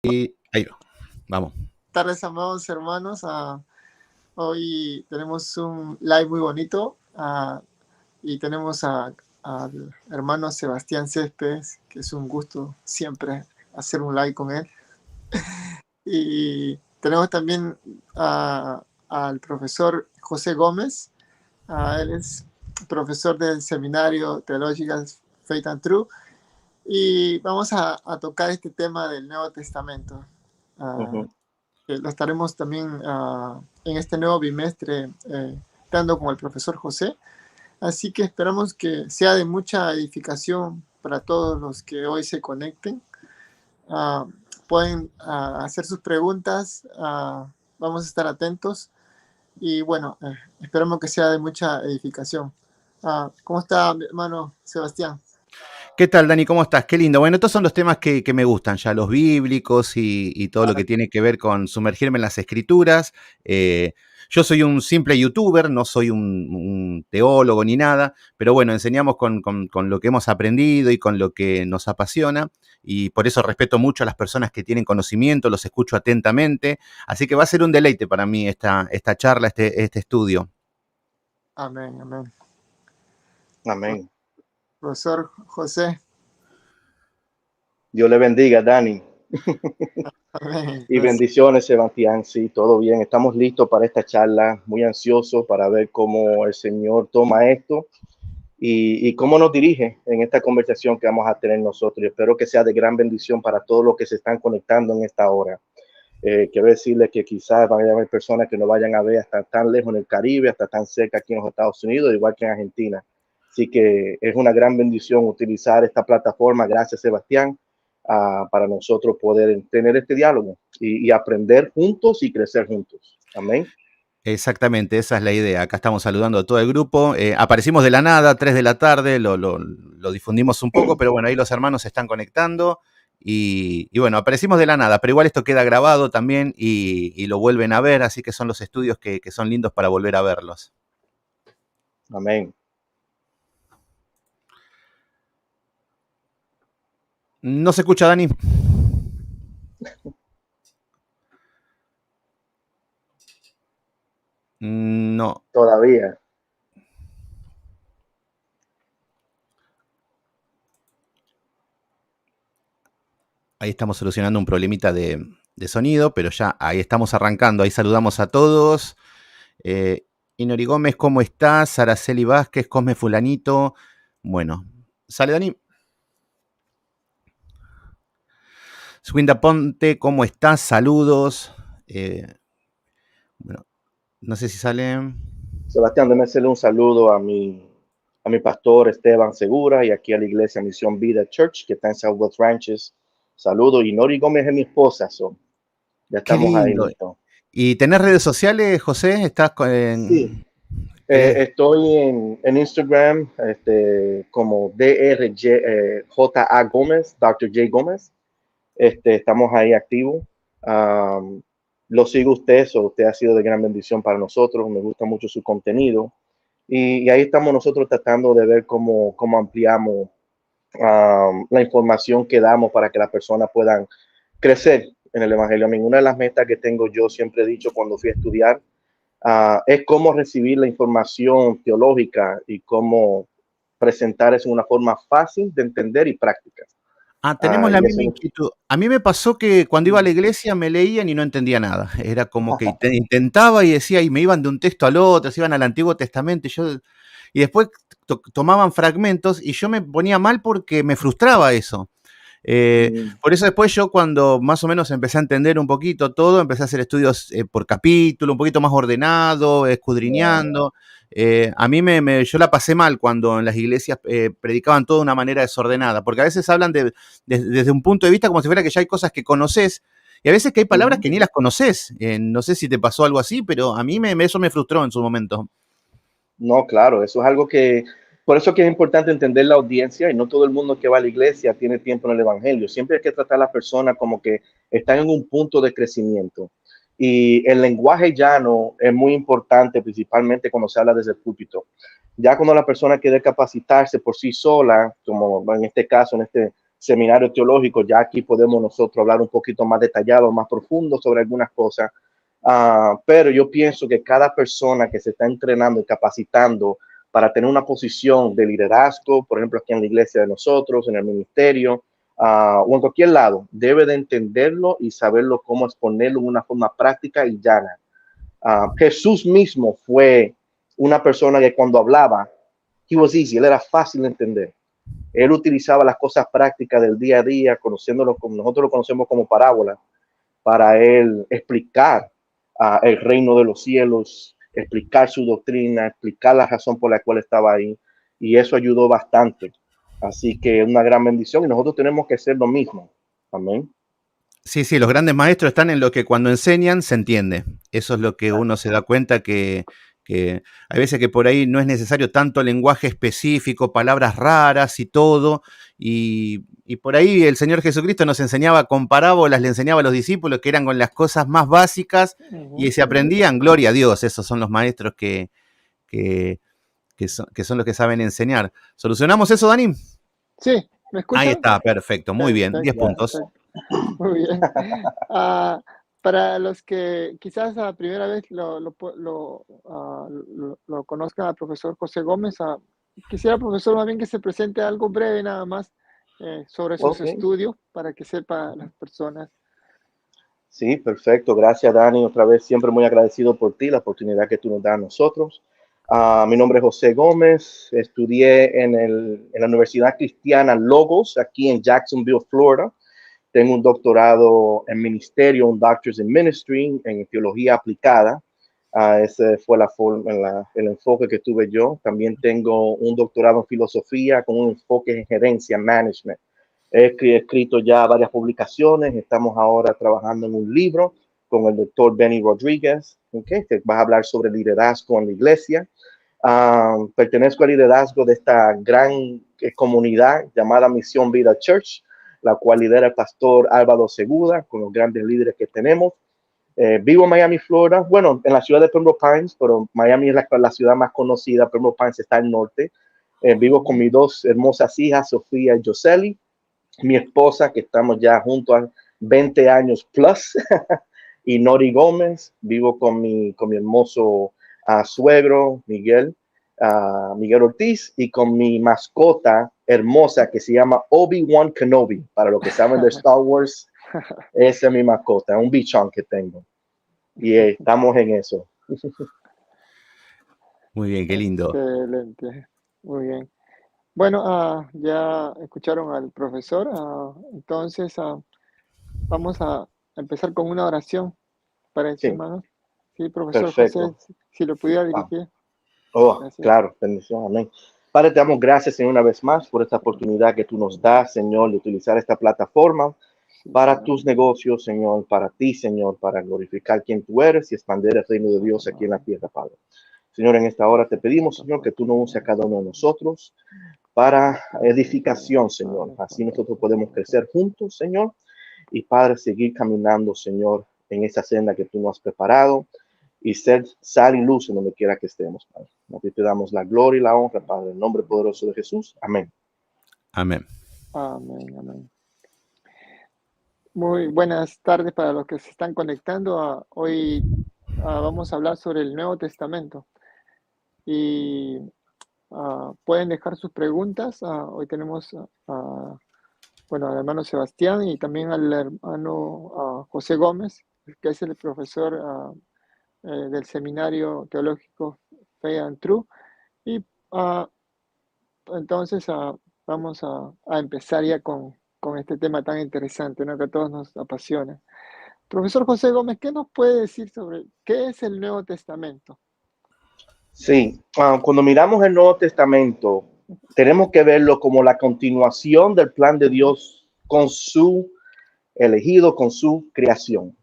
Y ahí va. Vamos. Buenas tardes, amados hermanos. Hoy tenemos un live muy bonito y tenemos al hermano Sebastián Céspedes, que es un gusto siempre hacer un live con él. Y tenemos también al profesor José Gómez. Él es profesor del seminario Theological Faith and Truth. Y vamos a tocar este tema del Nuevo Testamento. Lo estaremos también en este nuevo bimestre dando con el profesor José. Así que esperamos que sea de mucha edificación para todos los que hoy se conecten. Pueden hacer sus preguntas, vamos a estar atentos y bueno, esperamos que sea de mucha edificación. ¿Cómo está mi hermano Sebastián? ¿Qué tal, Dani? ¿Cómo estás? Qué lindo. Bueno, estos son los temas que me gustan, ya los bíblicos y todo lo que tiene que ver con sumergirme en las escrituras. Yo soy un simple youtuber, no soy un teólogo ni nada, pero bueno, enseñamos con lo que hemos aprendido y con lo que nos apasiona, y por eso respeto mucho a las personas que tienen conocimiento, los escucho atentamente, así que va a ser un deleite para mí esta charla, este estudio. Amén, amén. Amén. Profesor José. Dios le bendiga, Dani. Amén. Y bendiciones, Sebastián. Sí, todo bien. Estamos listos para esta charla, muy ansiosos para ver cómo el Señor toma esto y cómo nos dirige en esta conversación que vamos a tener nosotros. Y espero que sea de gran bendición para todos los que se están conectando en esta hora. Quiero decirles que quizás van a haber personas que no vayan a ver hasta tan lejos en el Caribe, hasta tan cerca aquí en los Estados Unidos, igual que en Argentina. Así que es una gran bendición utilizar esta plataforma. Gracias, Sebastián, para nosotros poder tener este diálogo y aprender juntos y crecer juntos. Amén. Exactamente, esa es la idea. Acá estamos saludando a todo el grupo. Aparecimos de la nada, 3 de la tarde, lo difundimos un poco, pero bueno, ahí los hermanos se están conectando y bueno, aparecimos de la nada, pero igual esto queda grabado también y lo vuelven a ver, así que son los estudios que son lindos para volver a verlos. Amén. ¿No se escucha, Dani? No. Todavía. Ahí estamos solucionando un problemita de sonido, pero ya ahí estamos arrancando. Ahí saludamos a todos. Inori Gómez, ¿cómo estás? Araceli Vázquez, Cosme Fulanito. Bueno, sale Dani. Swinda Ponte, ¿cómo estás? Saludos. Bueno, no sé si sale. Sebastián, déjame hacerle un saludo a mi pastor Esteban Segura y aquí a la iglesia Misión Vida Church que está en Southwest Ranches. Saludo. Y Nori Gómez es mi esposa. Ya Qué estamos ahí lindo. listos. ¿Y tenés redes sociales, José? ¿Estás Sí. Estoy en Instagram como DRJ Gómez, Dr. J Gómez. Estamos ahí activos. Lo sigo usted ha sido de gran bendición para nosotros. Me gusta mucho su contenido. Y ahí estamos nosotros tratando de ver cómo ampliamos la información que damos para que las personas puedan crecer en el Evangelio. A mí, una de las metas que tengo yo, siempre he dicho cuando fui a estudiar, es cómo recibir la información teológica y cómo presentar eso de una forma fácil de entender y práctica. Tenemos la misma inquietud. A mí me pasó que cuando iba a la iglesia me leían y no entendía nada. Era como que intentaba y decía, y me iban de un texto al otro, se iban al Antiguo Testamento, y después tomaban fragmentos y yo me ponía mal porque me frustraba eso. Por eso después yo cuando más o menos empecé a entender un poquito todo, empecé a hacer estudios por capítulo, un poquito más ordenado, escudriñando. A mí yo la pasé mal cuando en las iglesias predicaban todo de una manera desordenada, porque a veces hablan desde un punto de vista como si fuera que ya hay cosas que conoces, y a veces que hay palabras que ni las conoces. No sé si te pasó algo así, pero a mí eso me frustró en su momento. No, claro, eso es algo por eso que es importante entender la audiencia y no todo el mundo que va a la iglesia tiene tiempo en el evangelio. Siempre hay que tratar a las personas como que están en un punto de crecimiento. Y el lenguaje llano es muy importante, principalmente cuando se habla desde el púlpito. Ya cuando la persona quiere capacitarse por sí sola, como en este caso, en este seminario teológico, ya aquí podemos nosotros hablar un poquito más detallado, más profundo sobre algunas cosas. Pero yo pienso que cada persona que se está entrenando y capacitando para tener una posición de liderazgo, por ejemplo, aquí en la iglesia de nosotros, en el ministerio, o en cualquier lado, debe de entenderlo y saberlo cómo exponerlo de una forma práctica y llana. Jesús mismo fue una persona que cuando hablaba, he was easy, él era fácil de entender. Él utilizaba las cosas prácticas del día a día, conociéndolo como nosotros lo conocemos como parábola, para él explicar el reino de los cielos, explicar su doctrina, explicar la razón por la cual estaba ahí. Y eso ayudó bastante. Así que es una gran bendición y nosotros tenemos que hacer lo mismo. Amén. Sí, sí, los grandes maestros están en lo que cuando enseñan se entiende. Eso es lo que uno se da cuenta que hay veces que por ahí no es necesario tanto lenguaje específico, palabras raras y todo. Y por ahí el Señor Jesucristo nos enseñaba con parábolas, le enseñaba a los discípulos que eran con las cosas más básicas y se aprendían, gloria a Dios. Esos son los maestros que son los que saben enseñar. ¿Solucionamos eso, Dani? Sí, ¿me escuchan? Ahí está, perfecto, muy bien, 10 puntos. Perfecto. Muy bien. Para los que quizás a primera vez lo conozcan al profesor José Gómez, quisiera, profesor, más bien que se presente algo breve nada más sobre sus estudios para que sepa las personas. Sí, perfecto. Gracias, Dani. Otra vez, siempre muy agradecido por ti, la oportunidad que tú nos das a nosotros. Mi nombre es José Gómez. Estudié en la Universidad Cristiana Logos, aquí en Jacksonville, Florida. Tengo un doctorado en ministerio, un Doctor's in Ministry, en teología aplicada. Ese fue el enfoque que tuve yo. También tengo un doctorado en filosofía con un enfoque en gerencia, management. He escrito ya varias publicaciones. Estamos ahora trabajando en un libro con el doctor Benny Rodríguez, que va a hablar sobre liderazgo en la iglesia. Pertenezco al liderazgo de esta gran comunidad llamada Misión Vida Church, la cual lidera el pastor Álvaro Segura, con los grandes líderes que tenemos. Vivo en Miami, Florida, bueno, en la ciudad de Pembroke Pines, pero Miami es la ciudad más conocida. Pembroke Pines está al norte. Vivo con mis dos hermosas hijas, Sofía y Yoseli, mi esposa, que estamos ya juntos a 20 años plus, y Nori Gómez. Vivo con mi hermoso suegro, Miguel Ortiz, y con mi mascota hermosa que se llama Obi-Wan Kenobi. Para los que saben de Star Wars, esa es mi mascota, un bichón que tengo. Y estamos en eso. Muy bien, qué lindo. Excelente, muy bien. Bueno, ya escucharon al profesor, entonces vamos a empezar con una oración para eso, hermano. Sí, profesor. Perfecto. José, si lo pudiera dirigir. Claro, bendición, amén. Padre, te damos gracias, Señor, una vez más por esta oportunidad que tú nos das, Señor, de utilizar esta plataforma para tus negocios, Señor, para ti, Señor, para glorificar quién tú eres y expandir el reino de Dios aquí en la tierra, Padre. Señor, en esta hora te pedimos, Señor, que tú nos uses a cada uno de nosotros para edificación, Señor. Así nosotros podemos crecer juntos, Señor, y, Padre, seguir caminando, Señor, en esa senda que tú nos has preparado y ser sal y luz en donde quiera que estemos, Padre. Aquí te damos la gloria y la honra, Padre, en el nombre poderoso de Jesús. Amén. Amén. Amén, amén. Muy buenas tardes para los que se están conectando. Hoy vamos a hablar sobre el Nuevo Testamento. Y pueden dejar sus preguntas. Hoy tenemos al hermano Sebastián y también al hermano José Gómez, que es el profesor del Seminario Teológico Faith and True. Y entonces vamos a empezar ya con este tema tan interesante, ¿no? Que a todos nos apasiona. Profesor José Gómez, ¿qué nos puede decir sobre qué es el Nuevo Testamento? Sí, cuando miramos el Nuevo Testamento, tenemos que verlo como la continuación del plan de Dios con su elegido, con su creación.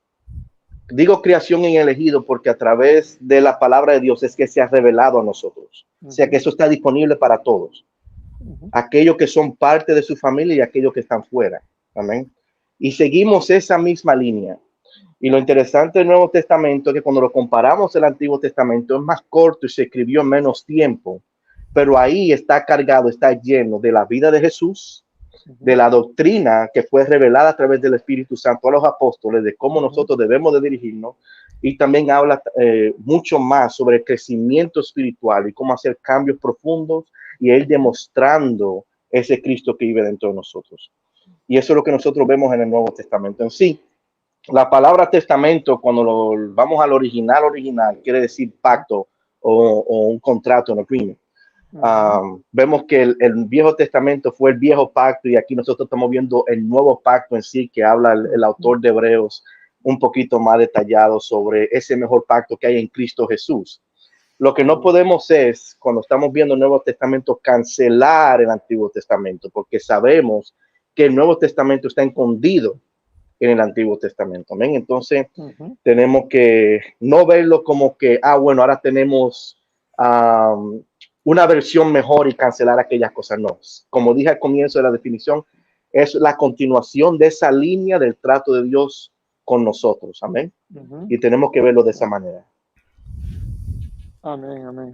Digo creación y elegido porque a través de la palabra de Dios es que se ha revelado a nosotros. O sea que eso está disponible para todos. Aquellos que son parte de su familia y aquellos que están fuera. Amén. Y seguimos esa misma línea. Y lo interesante del Nuevo Testamento es que cuando lo comparamos al Antiguo Testamento es más corto y se escribió en menos tiempo, pero ahí está cargado, está lleno de la vida de Jesús, de la doctrina que fue revelada a través del Espíritu Santo a los apóstoles, de cómo nosotros debemos de dirigirnos, y también habla mucho más sobre el crecimiento espiritual y cómo hacer cambios profundos y él demostrando ese Cristo que vive dentro de nosotros. Y eso es lo que nosotros vemos en el Nuevo Testamento en sí. La palabra testamento, cuando vamos al original, quiere decir pacto o un contrato, un agreement. Vemos que el Viejo Testamento fue el viejo pacto y aquí nosotros estamos viendo el nuevo pacto en sí, que habla el autor de Hebreos un poquito más detallado sobre ese mejor pacto que hay en Cristo Jesús. Lo que no podemos es, cuando estamos viendo el Nuevo Testamento, cancelar el Antiguo Testamento, porque sabemos que el Nuevo Testamento está escondido en el Antiguo Testamento. ¿Amén? Entonces, tenemos que no verlo como que, bueno, ahora tenemos una versión mejor y cancelar aquellas cosas. No. Como dije al comienzo de la definición, es la continuación de esa línea del trato de Dios con nosotros. Amén. Y tenemos que verlo de esa manera. Amén, amén.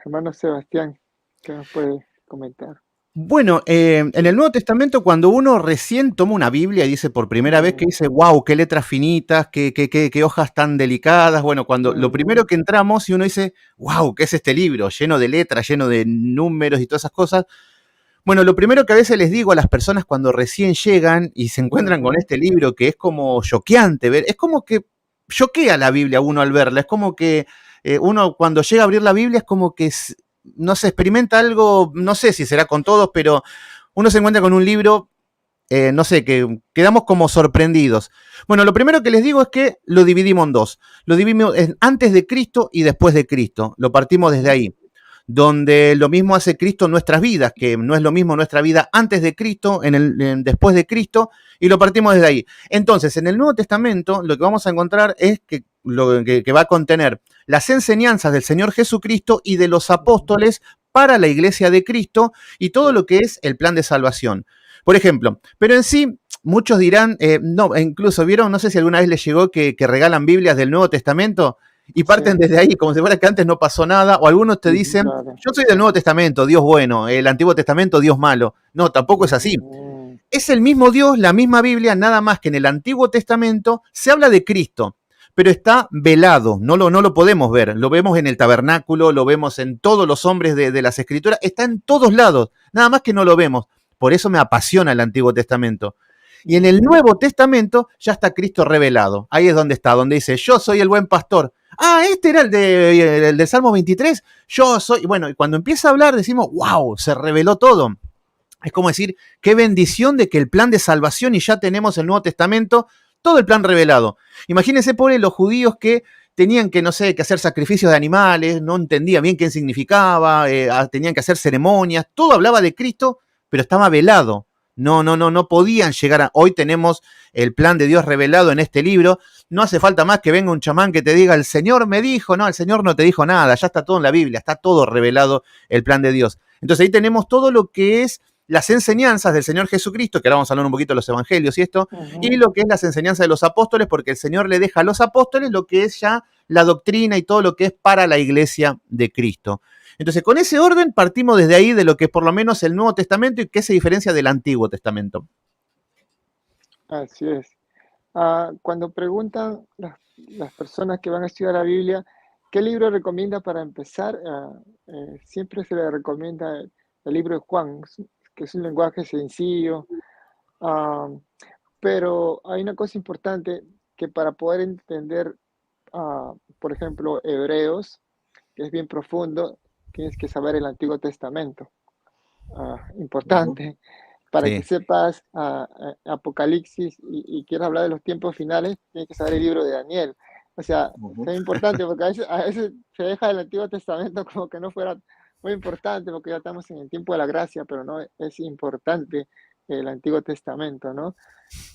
Hermano Sebastián, ¿qué nos puede comentar? Bueno, en el Nuevo Testamento, cuando uno recién toma una Biblia y dice por primera vez que dice, wow, qué letras finitas, qué hojas tan delicadas. Bueno, cuando lo primero que entramos y uno dice, wow, ¿qué es este libro? Lleno de letras, lleno de números y todas esas cosas. Bueno, lo primero que a veces les digo a las personas cuando recién llegan y se encuentran con este libro, que es como choqueante ver, es como que choquea la Biblia uno al verla, es como que uno cuando llega a abrir la Biblia es como que no se experimenta algo, no sé si será con todos, pero uno se encuentra con un libro, no sé, que quedamos como sorprendidos. Bueno, lo primero que les digo es que lo dividimos en dos. Lo dividimos en antes de Cristo y después de Cristo. Lo partimos desde ahí. Donde lo mismo hace Cristo en nuestras vidas, que no es lo mismo nuestra vida antes de Cristo, después de Cristo, y lo partimos desde ahí. Entonces, en el Nuevo Testamento, lo que vamos a encontrar es que va a contener las enseñanzas del Señor Jesucristo y de los apóstoles para la iglesia de Cristo y todo lo que es el plan de salvación. Por ejemplo, pero en sí, muchos dirán, no, incluso vieron, no sé si alguna vez les llegó que regalan Biblias del Nuevo Testamento y parten desde ahí, como si fuera que antes no pasó nada, o algunos te dicen, yo soy del Nuevo Testamento, Dios bueno, el Antiguo Testamento, Dios malo. No, tampoco es así. Es el mismo Dios, la misma Biblia, nada más que en el Antiguo Testamento se habla de Cristo, pero está velado, no lo podemos ver, lo vemos en el tabernáculo, lo vemos en todos los hombres de las Escrituras, está en todos lados, nada más que no lo vemos. Por eso me apasiona el Antiguo Testamento. Y en el Nuevo Testamento ya está Cristo revelado. Ahí es donde está, donde dice, yo soy el buen pastor. Este era el de Salmo 23. Yo soy, bueno, y cuando empieza a hablar decimos, wow, se reveló todo. Es como decir, qué bendición de que el plan de salvación y ya tenemos el Nuevo Testamento, todo el plan revelado. Imagínense, pobre, los judíos que tenían que, no sé, que hacer sacrificios de animales, no entendían bien qué significaba, tenían que hacer ceremonias, todo hablaba de Cristo, pero estaba velado. No podían llegar a... Hoy tenemos el plan de Dios revelado en este libro. No hace falta más que venga un chamán que te diga, el Señor me dijo, no, el Señor no te dijo nada, ya está todo en la Biblia, está todo revelado el plan de Dios. Entonces ahí tenemos todo lo que es las enseñanzas del Señor Jesucristo, que ahora vamos a hablar un poquito de los evangelios y esto, y lo que es las enseñanzas de los apóstoles, porque el Señor le deja a los apóstoles lo que es ya la doctrina y todo lo que es para la iglesia de Cristo. Entonces, con ese orden partimos desde ahí de lo que es por lo menos el Nuevo Testamento y qué se diferencia del Antiguo Testamento. Así es. Cuando preguntan las personas que van a estudiar la Biblia, ¿qué libro recomienda para empezar? Siempre se le recomienda el libro de Juan, que es un lenguaje sencillo, pero hay una cosa importante que para poder entender, por ejemplo, Hebreos, que es bien profundo, tienes que saber el Antiguo Testamento. Importante. Para que sepas Apocalipsis y quieras hablar de los tiempos finales, tienes que saber el libro de Daniel. O sea, es importante porque a veces se deja el Antiguo Testamento como que no fuera muy importante porque ya estamos en el tiempo de la gracia, pero no es importante el Antiguo Testamento, ¿no?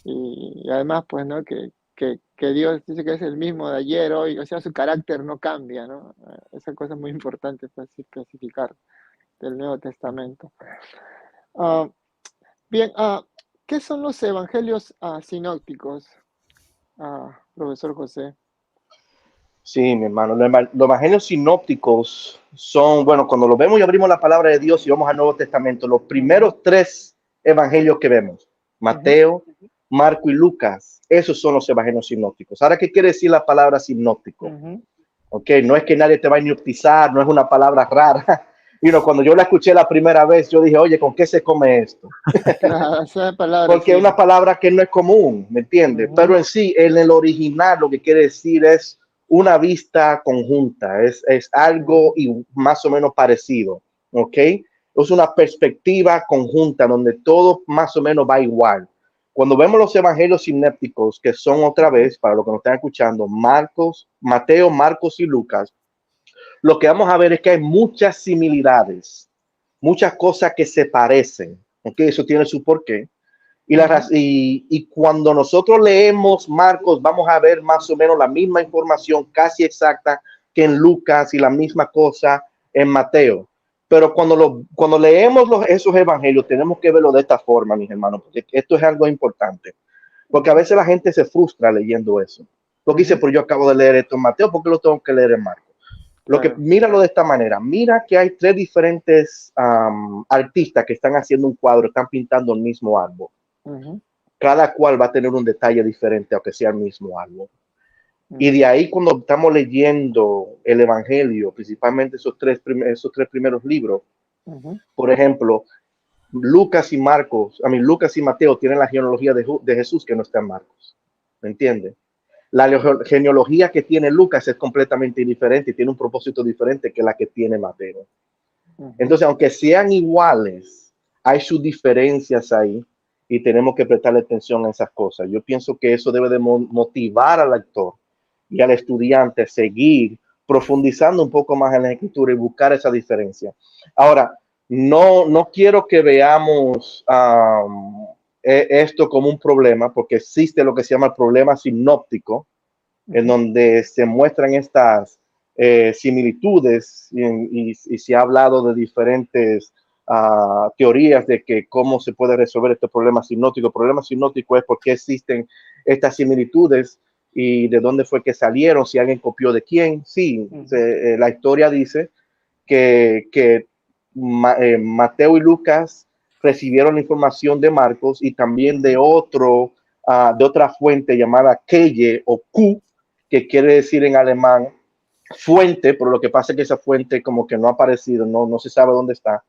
Y además, pues, ¿no? Que Dios dice que es el mismo de ayer, hoy, o sea, su carácter no cambia, ¿no? Esa cosa es muy importante para especificar del Nuevo Testamento. Bien, ¿qué son los evangelios sinópticos, profesor José? Sí, mi hermano. Los evangelios sinópticos son, bueno, cuando los vemos y abrimos la palabra de Dios y vamos al Nuevo Testamento, los primeros tres evangelios que vemos, Mateo, Marco y Lucas, esos son los evangelios sinópticos. Ahora, ¿qué quiere decir la palabra sinóptico? Ok, no es que nadie te va a hipnotizar, no es una palabra rara. Cuando yo la escuché la primera vez, yo dije, oye, ¿con qué se come esto? Esa palabra, Porque es una palabra que no es común, ¿me entiendes? Pero en sí, en el original, lo que quiere decir es una vista conjunta, es algo y más o menos parecido, ¿ok? Es una perspectiva conjunta donde todo más o menos va igual. Cuando vemos los evangelios sinópticos, que son otra vez, para los que nos están escuchando, Mateo, Marcos y Lucas, lo que vamos a ver es que hay muchas similitudes, muchas cosas que se parecen, ¿ok? Eso tiene su porqué. Y cuando nosotros leemos Marcos, vamos a ver más o menos la misma información casi exacta que en Lucas y la misma cosa en Mateo. Pero cuando leemos esos evangelios, tenemos que verlo de esta forma, mis hermanos, porque esto es algo importante. Porque a veces la gente se frustra leyendo eso. Porque dice, pero yo acabo de leer esto en Mateo, ¿por qué lo tengo que leer en Marcos? Míralo de esta manera. Mira que hay tres diferentes artistas que están haciendo un cuadro, están pintando el mismo árbol. Cada cual va a tener un detalle diferente, aunque sea el mismo árbol. Y de ahí, cuando estamos leyendo el Evangelio, principalmente esos tres primeros libros, por ejemplo, Lucas y Mateo tienen la genealogía de Jesús que no está en Marcos. ¿Me entiendes? La genealogía que tiene Lucas es completamente diferente y tiene un propósito diferente que la que tiene Mateo. Entonces, aunque sean iguales, hay sus diferencias ahí y tenemos que prestarle atención a esas cosas. Yo pienso que eso debe de motivar al lector y al estudiante a seguir profundizando un poco más en la escritura y buscar esa diferencia. Ahora, no quiero que veamos esto como un problema, porque existe lo que se llama el problema sinóptico, en donde se muestran estas similitudes y se ha hablado de diferentes teorías de que cómo se puede resolver este problema sinóptico. El problema sinóptico es por qué existen estas similitudes y de dónde fue que salieron, si alguien copió de quién. Sí, la historia dice que Mateo y Lucas recibieron la información de Marcos y también de otra fuente llamada Quelle o Q, que quiere decir en alemán fuente, pero lo que pasa es que esa fuente como que no ha aparecido, no se sabe dónde está,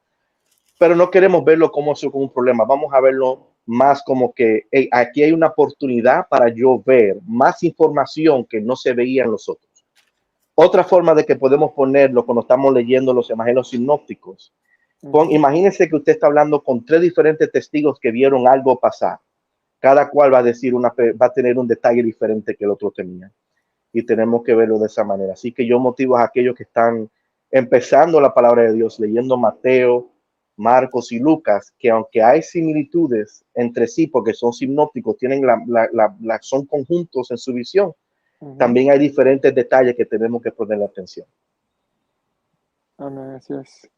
pero no queremos verlo como eso como un problema, vamos a verlo más como que hey, aquí hay una oportunidad para yo ver más información que no se veía en los otros. Otra forma de que podemos ponerlo cuando estamos leyendo los evangelios sinópticos, imagínense que usted está hablando con tres diferentes testigos que vieron algo pasar. Cada cual va a tener un detalle diferente que el otro tenía. Y tenemos que verlo de esa manera. Así que yo motivo a aquellos que están empezando la palabra de Dios, leyendo Mateo, Marcos y Lucas, que aunque hay similitudes entre sí, porque son sinópticos, son conjuntos en su visión, también hay diferentes detalles que tenemos que ponerle atención. Amén, así es.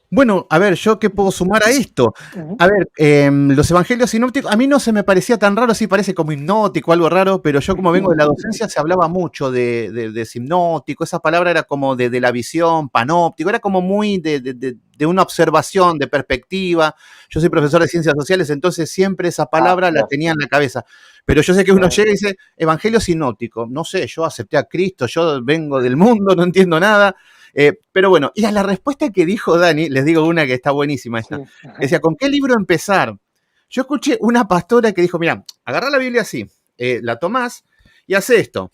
Bueno, a ver, ¿yo qué puedo sumar a esto? A ver, los evangelios sinópticos, a mí no se me parecía tan raro, sí parece como hipnótico, algo raro, pero yo como vengo de la docencia se hablaba mucho de hipnótico, esa palabra era como de la visión, panóptico, era como muy de una observación, de perspectiva. Yo soy profesor de ciencias sociales, entonces siempre esa palabra la tenía en la cabeza. Pero yo sé que uno llega y dice, evangelio sinóptico, no sé, yo acepté a Cristo, yo vengo del mundo, no entiendo nada. Pero bueno, y a la respuesta que dijo Dani, les digo una que está buenísima esta. Decía, ¿con qué libro empezar? Yo escuché una pastora que dijo, mira, agarrá la Biblia así, la tomás y hace esto.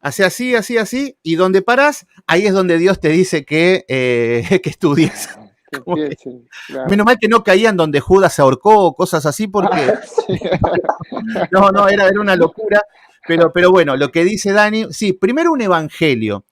Hace así, así, así, y donde parás, ahí es donde Dios te dice que estudies. Claro. Menos mal que no caían donde Judas se ahorcó o cosas así, porque no, era una locura. Pero bueno, lo que dice Dani, sí, primero un evangelio.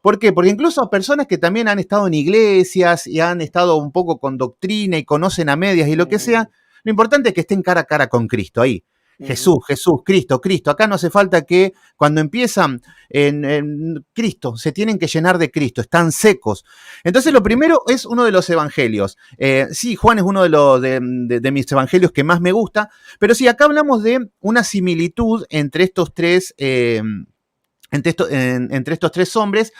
¿Por qué? Porque incluso personas que también han estado en iglesias y han estado un poco con doctrina y conocen a medias y lo que sea, lo importante es que estén cara a cara con Cristo ahí. Jesús, Jesús, Cristo, Cristo. Acá no hace falta que cuando empiezan en Cristo, se tienen que llenar de Cristo, están secos. Entonces lo primero es uno de los evangelios. Sí, Juan es uno de mis evangelios que más me gusta, pero sí, acá hablamos de una similitud entre estos tres, entre estos tres hombres.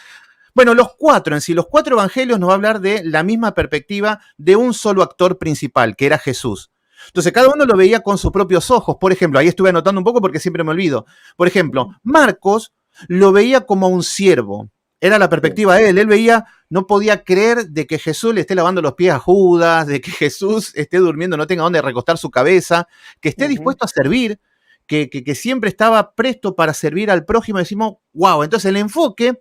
Bueno, los cuatro en sí, los cuatro evangelios nos va a hablar de la misma perspectiva de un solo actor principal, que era Jesús. Entonces, cada uno lo veía con sus propios ojos. Por ejemplo, ahí estuve anotando un poco porque siempre me olvido. Por ejemplo, Marcos lo veía como un siervo. Era la perspectiva de él. Él veía, no podía creer de que Jesús le esté lavando los pies a Judas, de que Jesús esté durmiendo, no tenga dónde recostar su cabeza, que esté dispuesto a servir, que siempre estaba presto para servir al prójimo. Decimos, wow, entonces el enfoque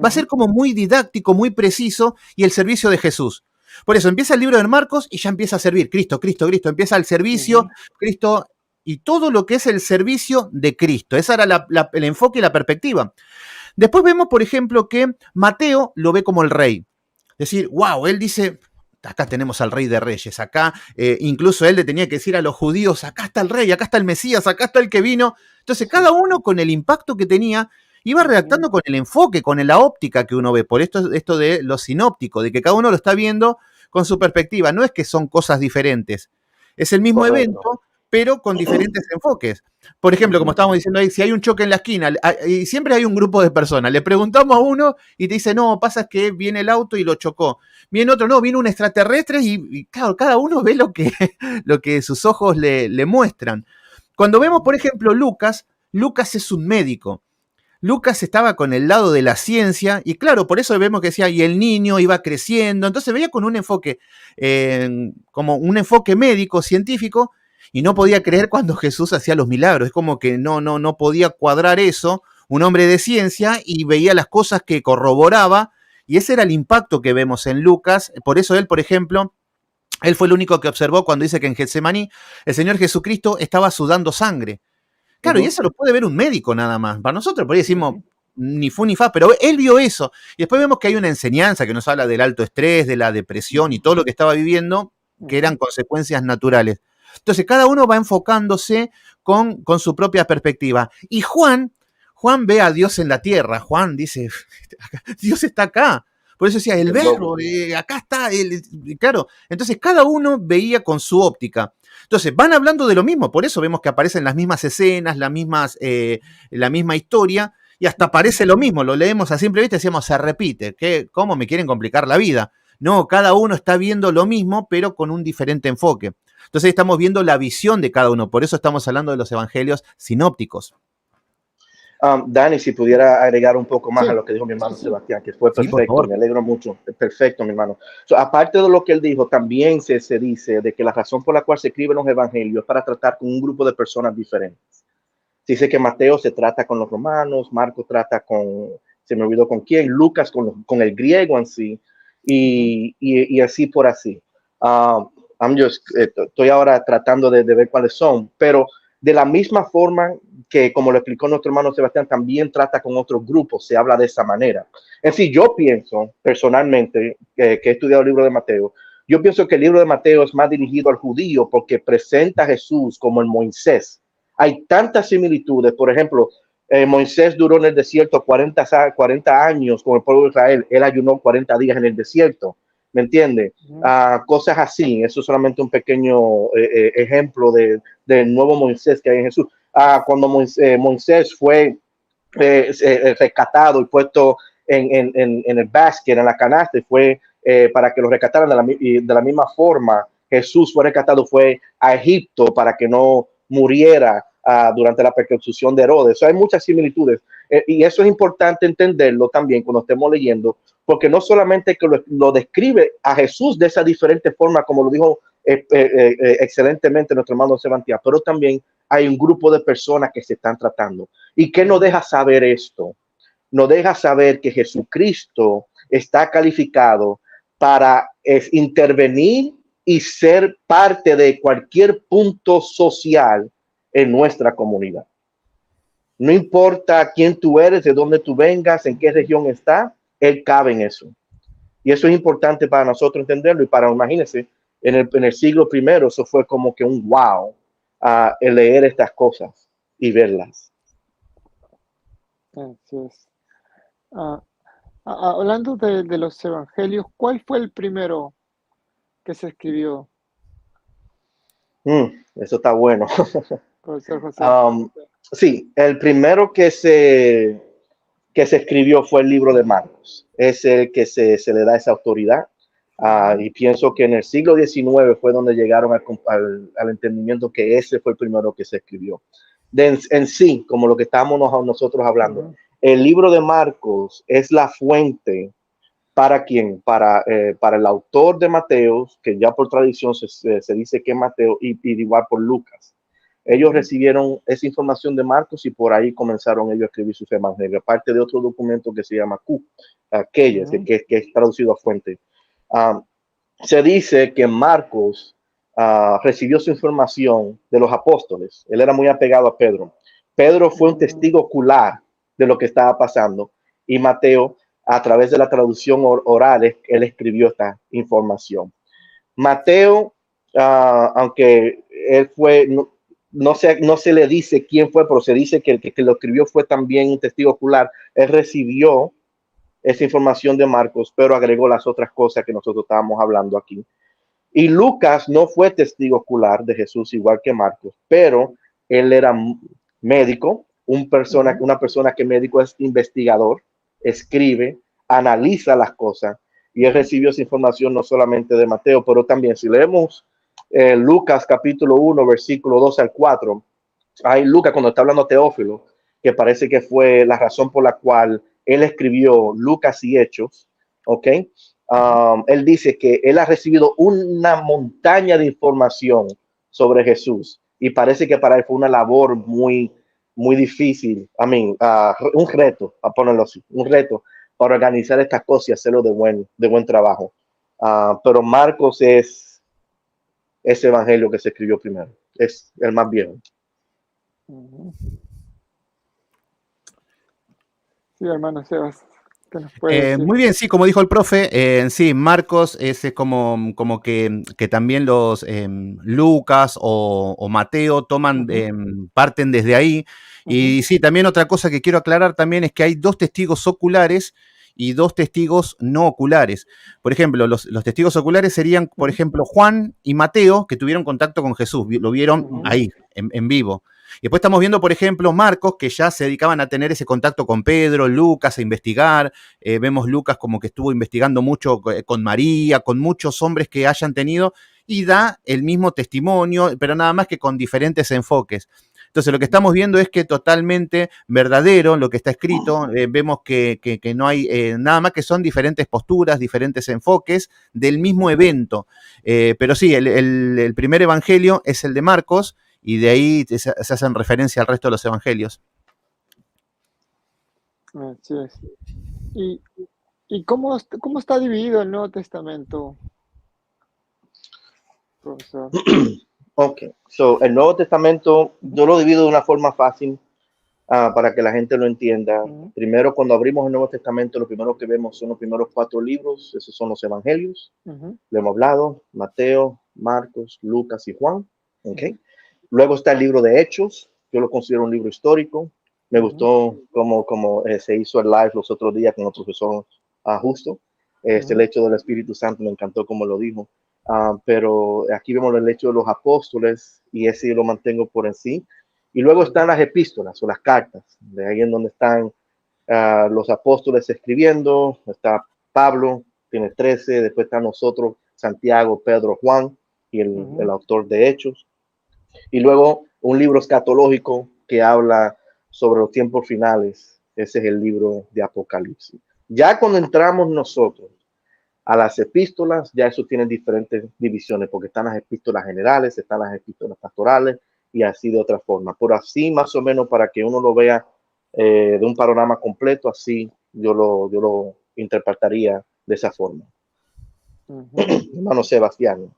va a ser como muy didáctico, muy preciso, y el servicio de Jesús. Por eso empieza el libro de Marcos y ya empieza a servir. Cristo, Cristo, Cristo. Empieza el servicio, Cristo, y todo lo que es el servicio de Cristo. Ese era el enfoque y la perspectiva. Después vemos, por ejemplo, que Mateo lo ve como el rey. Es decir, wow, él dice, acá tenemos al rey de reyes. Acá, incluso él le tenía que decir a los judíos, acá está el rey, acá está el Mesías, acá está el que vino. Entonces, cada uno con el impacto que tenía, iba redactando con el enfoque, con la óptica que uno ve. Por esto de lo sinóptico, de que cada uno lo está viendo con su perspectiva. No es que son cosas diferentes. Es el mismo evento, pero con diferentes enfoques. Por ejemplo, como estábamos diciendo ahí, si hay un choque en la esquina, y siempre hay un grupo de personas, le preguntamos a uno y te dice, no, pasa que viene el auto y lo chocó. Viene otro, no, viene un extraterrestre y claro, cada uno ve lo que sus ojos le muestran. Cuando vemos, por ejemplo, Lucas es un médico. Lucas estaba con el lado de la ciencia y claro, por eso vemos que decía, y el niño iba creciendo, entonces veía con un enfoque, como un enfoque médico, científico, y no podía creer cuando Jesús hacía los milagros, es como que no podía cuadrar eso, un hombre de ciencia, y veía las cosas que corroboraba, y ese era el impacto que vemos en Lucas. Por eso él, por ejemplo, él fue el único que observó cuando dice que en Getsemaní el Señor Jesucristo estaba sudando sangre. Claro, y eso lo puede ver un médico nada más. Para nosotros por ahí decimos ni fu ni fa, pero él vio eso. Y después vemos que hay una enseñanza que nos habla del alto estrés, de la depresión y todo lo que estaba viviendo, que eran consecuencias naturales. Entonces, cada uno va enfocándose con su propia perspectiva. Y Juan ve a Dios en la tierra. Juan dice, Dios está acá. Por eso decía, el verbo, acá está. Claro, entonces cada uno veía con su óptica. Entonces, van hablando de lo mismo, por eso vemos que aparecen las mismas escenas, la misma historia, y hasta aparece lo mismo, lo leemos a simple vista y decíamos, se repite, ¿cómo me quieren complicar la vida? No, cada uno está viendo lo mismo, pero con un diferente enfoque. Entonces estamos viendo la visión de cada uno, por eso estamos hablando de los evangelios sinópticos. Dani, si pudiera agregar un poco más a lo que dijo mi hermano Sebastián, que fue perfecto, me alegro mucho, perfecto, mi hermano. Aparte de lo que él dijo, también se dice de que la razón por la cual se escriben los evangelios es para tratar con un grupo de personas diferentes. Se dice que Mateo se trata con los romanos, Marcos trata se me olvidó con quién, Lucas con el griego en sí, y así por así. Estoy ahora tratando de ver cuáles son, pero de la misma forma que, como lo explicó nuestro hermano Sebastián, también trata con otros grupos, se habla de esa manera. En sí, yo pienso personalmente, que he estudiado el libro de Mateo, yo pienso que el libro de Mateo es más dirigido al judío porque presenta a Jesús como el Moisés. Hay tantas similitudes, por ejemplo, Moisés duró en el desierto 40 años con el pueblo de Israel, él ayunó 40 días en el desierto. ¿Me entiende? Cosas así, eso es solamente un pequeño ejemplo del nuevo Moisés que hay en Jesús. Cuando Moisés fue rescatado y puesto en el basket, en la canasta, y fue para que lo rescataran de la misma forma, Jesús fue rescatado, fue a Egipto para que no muriera durante la persecución de Herodes. Hay muchas similitudes y eso es importante entenderlo también cuando estemos leyendo, porque no solamente que lo describe a Jesús de esa diferente forma, como lo dijo excelentemente nuestro hermano Sebastián, pero también hay un grupo de personas que se están tratando. ¿Y qué nos deja saber esto? Nos deja saber que Jesucristo está calificado para intervenir y ser parte de cualquier punto social en nuestra comunidad. No importa quién tú eres, de dónde tú vengas, en qué región está, Él cabe en eso. Y eso es importante para nosotros entenderlo. Y imagínense, en el siglo I, eso fue como que un wow. leer estas cosas y verlas. Así es. Hablando de los evangelios, ¿cuál fue el primero que se escribió, Eso está bueno. profesor José? Sí, el primero que se escribió fue el libro de Marcos. Es el que se le da esa autoridad. Y pienso que en el siglo XIX fue donde llegaron al entendimiento que ese fue el primero que se escribió. En sí, como lo que estamos nosotros hablando, el libro de Marcos es la fuente para quién, para el autor de Mateo, que ya por tradición se dice que es Mateo, y igual por Lucas. Ellos recibieron esa información de Marcos y por ahí comenzaron ellos a escribir sus evangelios, aparte de otro documento que se llama Q, que es traducido a fuente. Se dice que Marcos recibió su información de los apóstoles. Él era muy apegado a Pedro. Pedro fue un testigo ocular de lo que estaba pasando y Mateo, a través de la traducción oral, él escribió esta información. Mateo, aunque él fue, no se le dice quién fue, pero se dice que el que lo escribió fue también un testigo ocular. Él recibió esa información de Marcos, pero agregó las otras cosas que nosotros estábamos hablando aquí. Y Lucas no fue testigo ocular de Jesús igual que Marcos, pero él era médico, una persona que médico es investigador, escribe, analiza las cosas, y él recibió esa información no solamente de Mateo, pero también si leemos Lucas capítulo 1, versículo 2 al 4, hay Lucas cuando está hablando a Teófilo, que parece que fue la razón por la cual él escribió Lucas y Hechos, ¿ok? Él dice que él ha recibido una montaña de información sobre Jesús y parece que para él fue una labor muy, muy difícil, un reto, a ponerlo así, un reto para organizar estas cosas y hacerlo de buen trabajo. Pero Marcos es ese evangelio que se escribió primero, es el más viejo. Sí, hermano Sebas. Muy bien, sí, como dijo el profe, sí, Marcos es como que también los Lucas o Mateo toman, parten desde ahí. Y sí, también otra cosa que quiero aclarar también es que hay 2 testigos oculares y 2 testigos no oculares. Por ejemplo, los testigos oculares serían, por ejemplo, Juan y Mateo, que tuvieron contacto con Jesús, lo vieron ahí, en vivo. Y después estamos viendo, por ejemplo, Marcos, que ya se dedicaban a tener ese contacto con Pedro, Lucas, a investigar. Vemos Lucas como que estuvo investigando mucho con María, con muchos hombres que hayan tenido, y da el mismo testimonio, pero nada más que con diferentes enfoques. Entonces, lo que estamos viendo es que totalmente verdadero lo que está escrito. Vemos que no hay nada más que son diferentes posturas, diferentes enfoques del mismo evento. Pero sí, el primer evangelio es el de Marcos, y de ahí se hacen referencia al resto de los evangelios. Así es. ¿Y cómo está dividido el Nuevo Testamento, profesor? Ok, el Nuevo Testamento yo lo divido de una forma fácil para que la gente lo entienda. Primero, cuando abrimos el Nuevo Testamento, lo primero que vemos son los primeros 4 libros, esos son los evangelios. Lo hemos hablado, Mateo, Marcos, Lucas y Juan. Okay. Luego está el libro de Hechos, yo lo considero un libro histórico. Me gustó como se hizo el live los otros días con el profesor Justo. El hecho del Espíritu Santo me encantó como lo dijo. Pero aquí vemos el hecho de los apóstoles y ese yo lo mantengo por en sí. Y luego están las epístolas o las cartas, de ahí en donde están los apóstoles escribiendo. Está Pablo, tiene 13, después están nosotros, Santiago, Pedro, Juan y el autor de Hechos. Y luego un libro escatológico que habla sobre los tiempos finales. Ese es el libro de Apocalipsis. Ya cuando entramos nosotros a las epístolas, ya eso tiene diferentes divisiones, porque están las epístolas generales, están las epístolas pastorales y así de otra forma. Pero así más o menos para que uno lo vea de un panorama completo, así yo lo interpretaría de esa forma. Hermano Sebastián.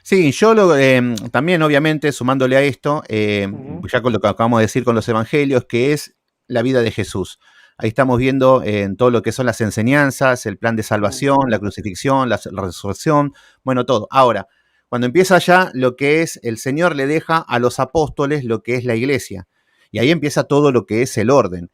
Sí, yo también, obviamente, sumándole a esto, ya con lo que acabamos de decir con los evangelios, que es la vida de Jesús. Ahí estamos viendo en todo lo que son las enseñanzas, el plan de salvación, la crucifixión, la resurrección, bueno, todo. Ahora, cuando empieza ya lo que es, el Señor le deja a los apóstoles lo que es la iglesia. Y ahí empieza todo lo que es el orden.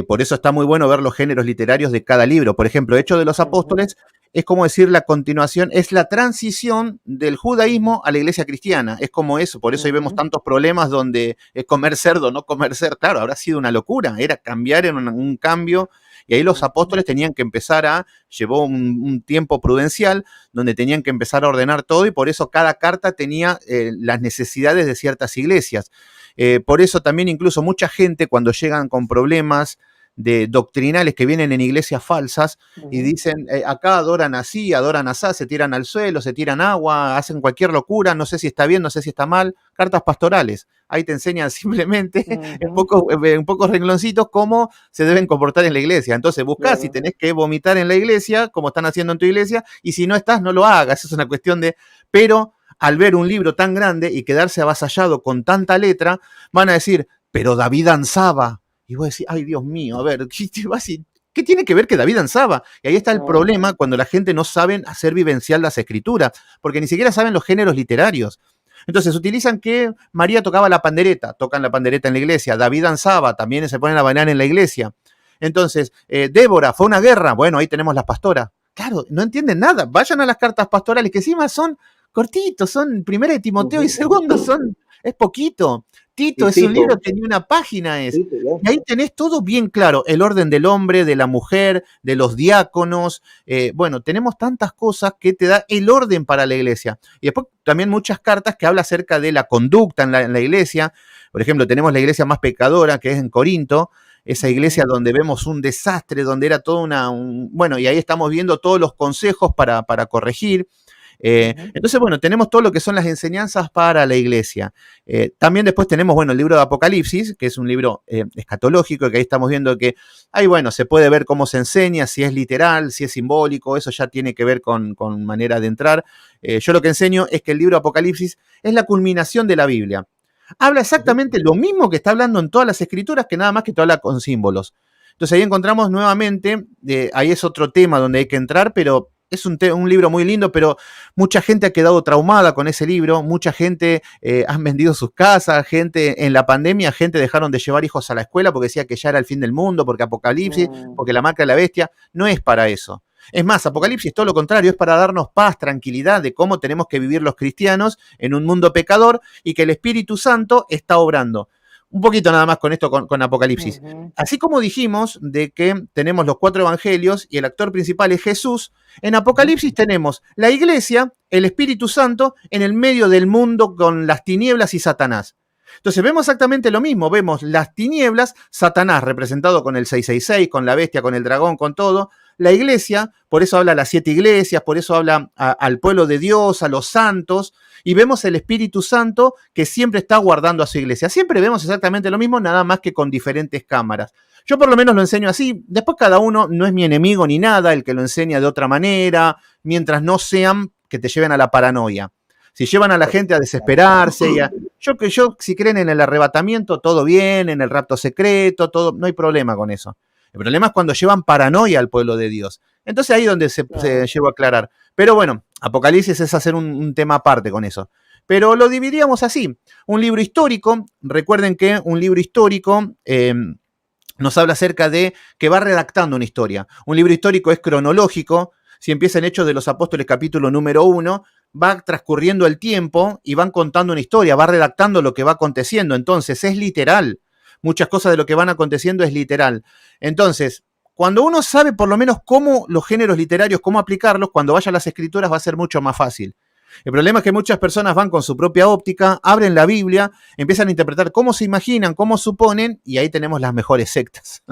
Por eso está muy bueno ver los géneros literarios de cada libro. Por ejemplo, Hechos de los Apóstoles es como decir la continuación, es la transición del judaísmo a la iglesia cristiana. Es como eso, por eso ahí vemos tantos problemas donde es comer cerdo, no comer cerdo. Claro, habrá sido una locura, era cambiar en un cambio. Y ahí los apóstoles tenían que empezar llevó un tiempo prudencial donde tenían que empezar a ordenar todo y por eso cada carta tenía las necesidades de ciertas iglesias. Por eso también incluso mucha gente cuando llegan con problemas de doctrinales que vienen en iglesias falsas y dicen, acá adoran así, adoran asá, se tiran al suelo, se tiran agua, hacen cualquier locura, no sé si está bien, no sé si está mal, cartas pastorales. Ahí te enseñan simplemente en pocos rengloncitos cómo se deben comportar en la iglesia. Entonces buscás si tenés que vomitar en la iglesia, como están haciendo en tu iglesia, y si no estás, no lo hagas. Es una cuestión de... Pero al ver un libro tan grande y quedarse avasallado con tanta letra, van a decir, pero David ansaba. Y vos decís, ay Dios mío, a ver, ¿qué tiene que ver que David ansaba? Y ahí está el problema cuando la gente no sabe hacer vivencial las escrituras, porque ni siquiera saben los géneros literarios. Entonces utilizan que María tocaba la pandereta, tocan la pandereta en la iglesia, David ansaba, también se ponen a bailar en la iglesia. Entonces, Débora, fue una guerra, bueno, ahí tenemos las pastoras. Claro, no entienden nada, vayan a las cartas pastorales, que encima son cortitos, son primera de Timoteo y segundo es poquito. Tito es un libro, tenía una página. Y ahí tenés todo bien claro, el orden del hombre, de la mujer, de los diáconos. Bueno, tenemos tantas cosas que te da el orden para la iglesia. Y después también muchas cartas que habla acerca de la conducta en la iglesia. Por ejemplo, tenemos la iglesia más pecadora, que es en Corinto, esa iglesia donde vemos un desastre, donde era toda bueno, y ahí estamos viendo todos los consejos para corregir. Entonces, bueno, tenemos todo lo que son las enseñanzas para la iglesia. También después tenemos, bueno, el libro de Apocalipsis, que es un libro escatológico, que ahí estamos viendo que, ahí, bueno, se puede ver cómo se enseña, si es literal, si es simbólico, eso ya tiene que ver con manera de entrar. Yo lo que enseño es que el libro de Apocalipsis es la culminación de la Biblia. Habla exactamente lo mismo que está hablando en todas las escrituras, que nada más que te habla con símbolos. Entonces ahí encontramos nuevamente, ahí es otro tema donde hay que entrar, pero es un libro muy lindo, pero mucha gente ha quedado traumada con ese libro, mucha gente han vendido sus casas, gente en la pandemia, gente dejaron de llevar hijos a la escuela porque decía que ya era el fin del mundo, porque Apocalipsis, porque la marca de la bestia, no es para eso. Es más, Apocalipsis, todo lo contrario, es para darnos paz, tranquilidad de cómo tenemos que vivir los cristianos en un mundo pecador y que el Espíritu Santo está obrando. Un poquito nada más con esto, con Apocalipsis. Así como dijimos de que tenemos los 4 evangelios y el actor principal es Jesús, en Apocalipsis tenemos la iglesia, el Espíritu Santo, en el medio del mundo con las tinieblas y Satanás. Entonces vemos exactamente lo mismo, vemos las tinieblas, Satanás representado con el 666, con la bestia, con el dragón, con todo, la iglesia, por eso habla a las 7 iglesias, por eso habla al pueblo de Dios, a los santos, y vemos el Espíritu Santo que siempre está guardando a su iglesia. Siempre vemos exactamente lo mismo, nada más que con diferentes cámaras. Yo por lo menos lo enseño así, después cada uno no es mi enemigo ni nada, el que lo enseña de otra manera, mientras no sean que te lleven a la paranoia. Si llevan a la gente a desesperarse, yo si creen en el arrebatamiento, todo bien, en el rapto secreto, todo, no hay problema con eso. El problema es cuando llevan paranoia al pueblo de Dios. Entonces ahí es donde se llegó a aclarar. Pero bueno, Apocalipsis es hacer un tema aparte con eso. Pero lo dividíamos así. Un libro histórico, recuerden que un libro histórico nos habla acerca de que va redactando una historia. Un libro histórico es cronológico. Si empieza en Hechos de los Apóstoles capítulo número 1, va transcurriendo el tiempo y van contando una historia, va redactando lo que va aconteciendo. Entonces es literal. Muchas cosas de lo que van aconteciendo es literal. Entonces, cuando uno sabe por lo menos cómo los géneros literarios, cómo aplicarlos, cuando vaya a las escrituras va a ser mucho más fácil. El problema es que muchas personas van con su propia óptica, abren la Biblia, empiezan a interpretar cómo se imaginan, cómo suponen, y ahí tenemos las mejores sectas.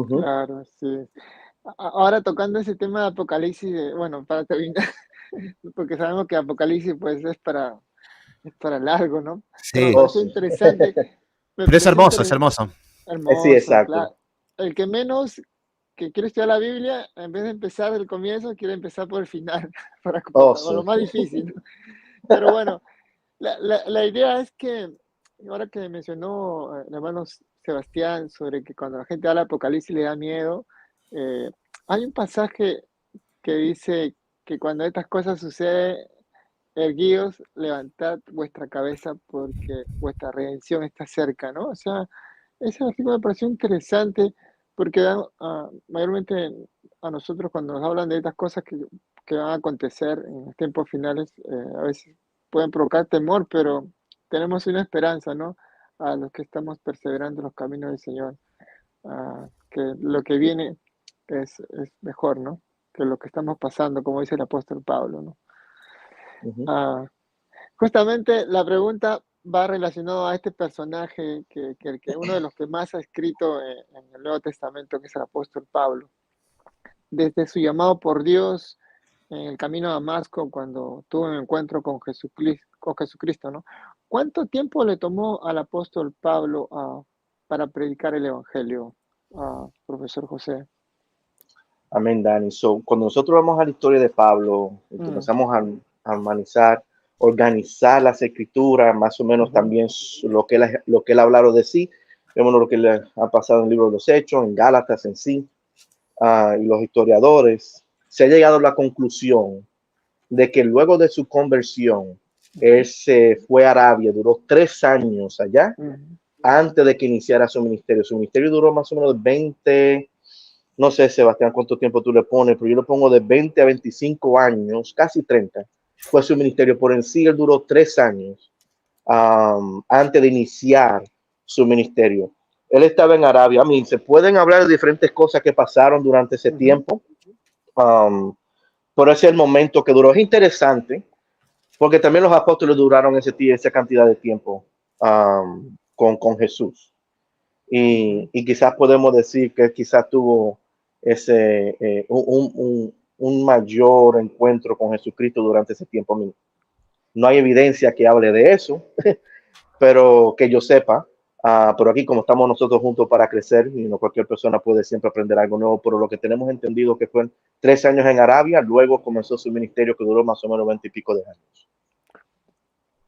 Claro, sí. Ahora tocando ese tema de Apocalipsis, bueno, para terminar, porque sabemos que Apocalipsis pues es para largo, ¿no? Sí. Pero me parece interesante. Pero es hermoso, es hermoso. Hermoso, sí, exacto. claro. El que menos que quiere estudiar la Biblia, en vez de empezar del comienzo, quiere empezar por el final, para lo más difícil, ¿no? Pero bueno, la idea es que, ahora que mencionó el hermano Sebastián sobre que cuando la gente habla de Apocalipsis le da miedo, hay un pasaje que dice que cuando estas cosas suceden, erguíos, levantad vuestra cabeza porque vuestra redención está cerca, ¿no? O sea, ese versículo me pareció interesante porque mayormente a nosotros cuando nos hablan de estas cosas que van a acontecer en los tiempos finales, a veces pueden provocar temor, pero tenemos una esperanza, ¿no? A los que estamos perseverando en los caminos del Señor, que lo que viene es mejor, ¿no? Que lo que estamos pasando, como dice el apóstol Pablo, ¿no? Ah, Justamente la pregunta va relacionado a este personaje que uno de los que más ha escrito en el Nuevo Testamento, que es el apóstol Pablo. Desde su llamado por Dios en el camino a Damasco, cuando tuvo un encuentro con Jesucristo, ¿no? ¿Cuánto tiempo le tomó al apóstol Pablo para predicar el Evangelio, profesor José? Amén, Dani. Cuando nosotros vamos a la historia de Pablo y comenzamos a analizar, organizar las escrituras, más o menos también lo que él ha hablado de sí, vemos lo que le ha pasado en el libro de los Hechos, en Gálatas en sí, y los historiadores, se ha llegado a la conclusión de que luego de su conversión, él se fue a Arabia, duró 3 años allá, antes de que iniciara su ministerio. Su ministerio duró más o menos 20, no sé, Sebastián, cuánto tiempo tú le pones, pero yo le pongo de 20 a 25 años, casi 30, fue su ministerio. Por en sí, él duró 3 años antes de iniciar su ministerio. Él estaba en Arabia. A mí se pueden hablar de diferentes cosas que pasaron durante ese tiempo, pero ese es el momento que duró. Es interesante, porque también los apóstoles duraron esa cantidad de tiempo con Jesús. Y quizás podemos decir que quizás tuvo un mayor encuentro con Jesucristo durante ese tiempo. No hay evidencia que hable de eso, pero que yo sepa. Pero aquí, como estamos nosotros juntos para crecer, y no cualquier persona puede siempre aprender algo nuevo, pero lo que tenemos entendido que fue 3 años en Arabia, luego comenzó su ministerio que duró más o menos 20 y pico de años.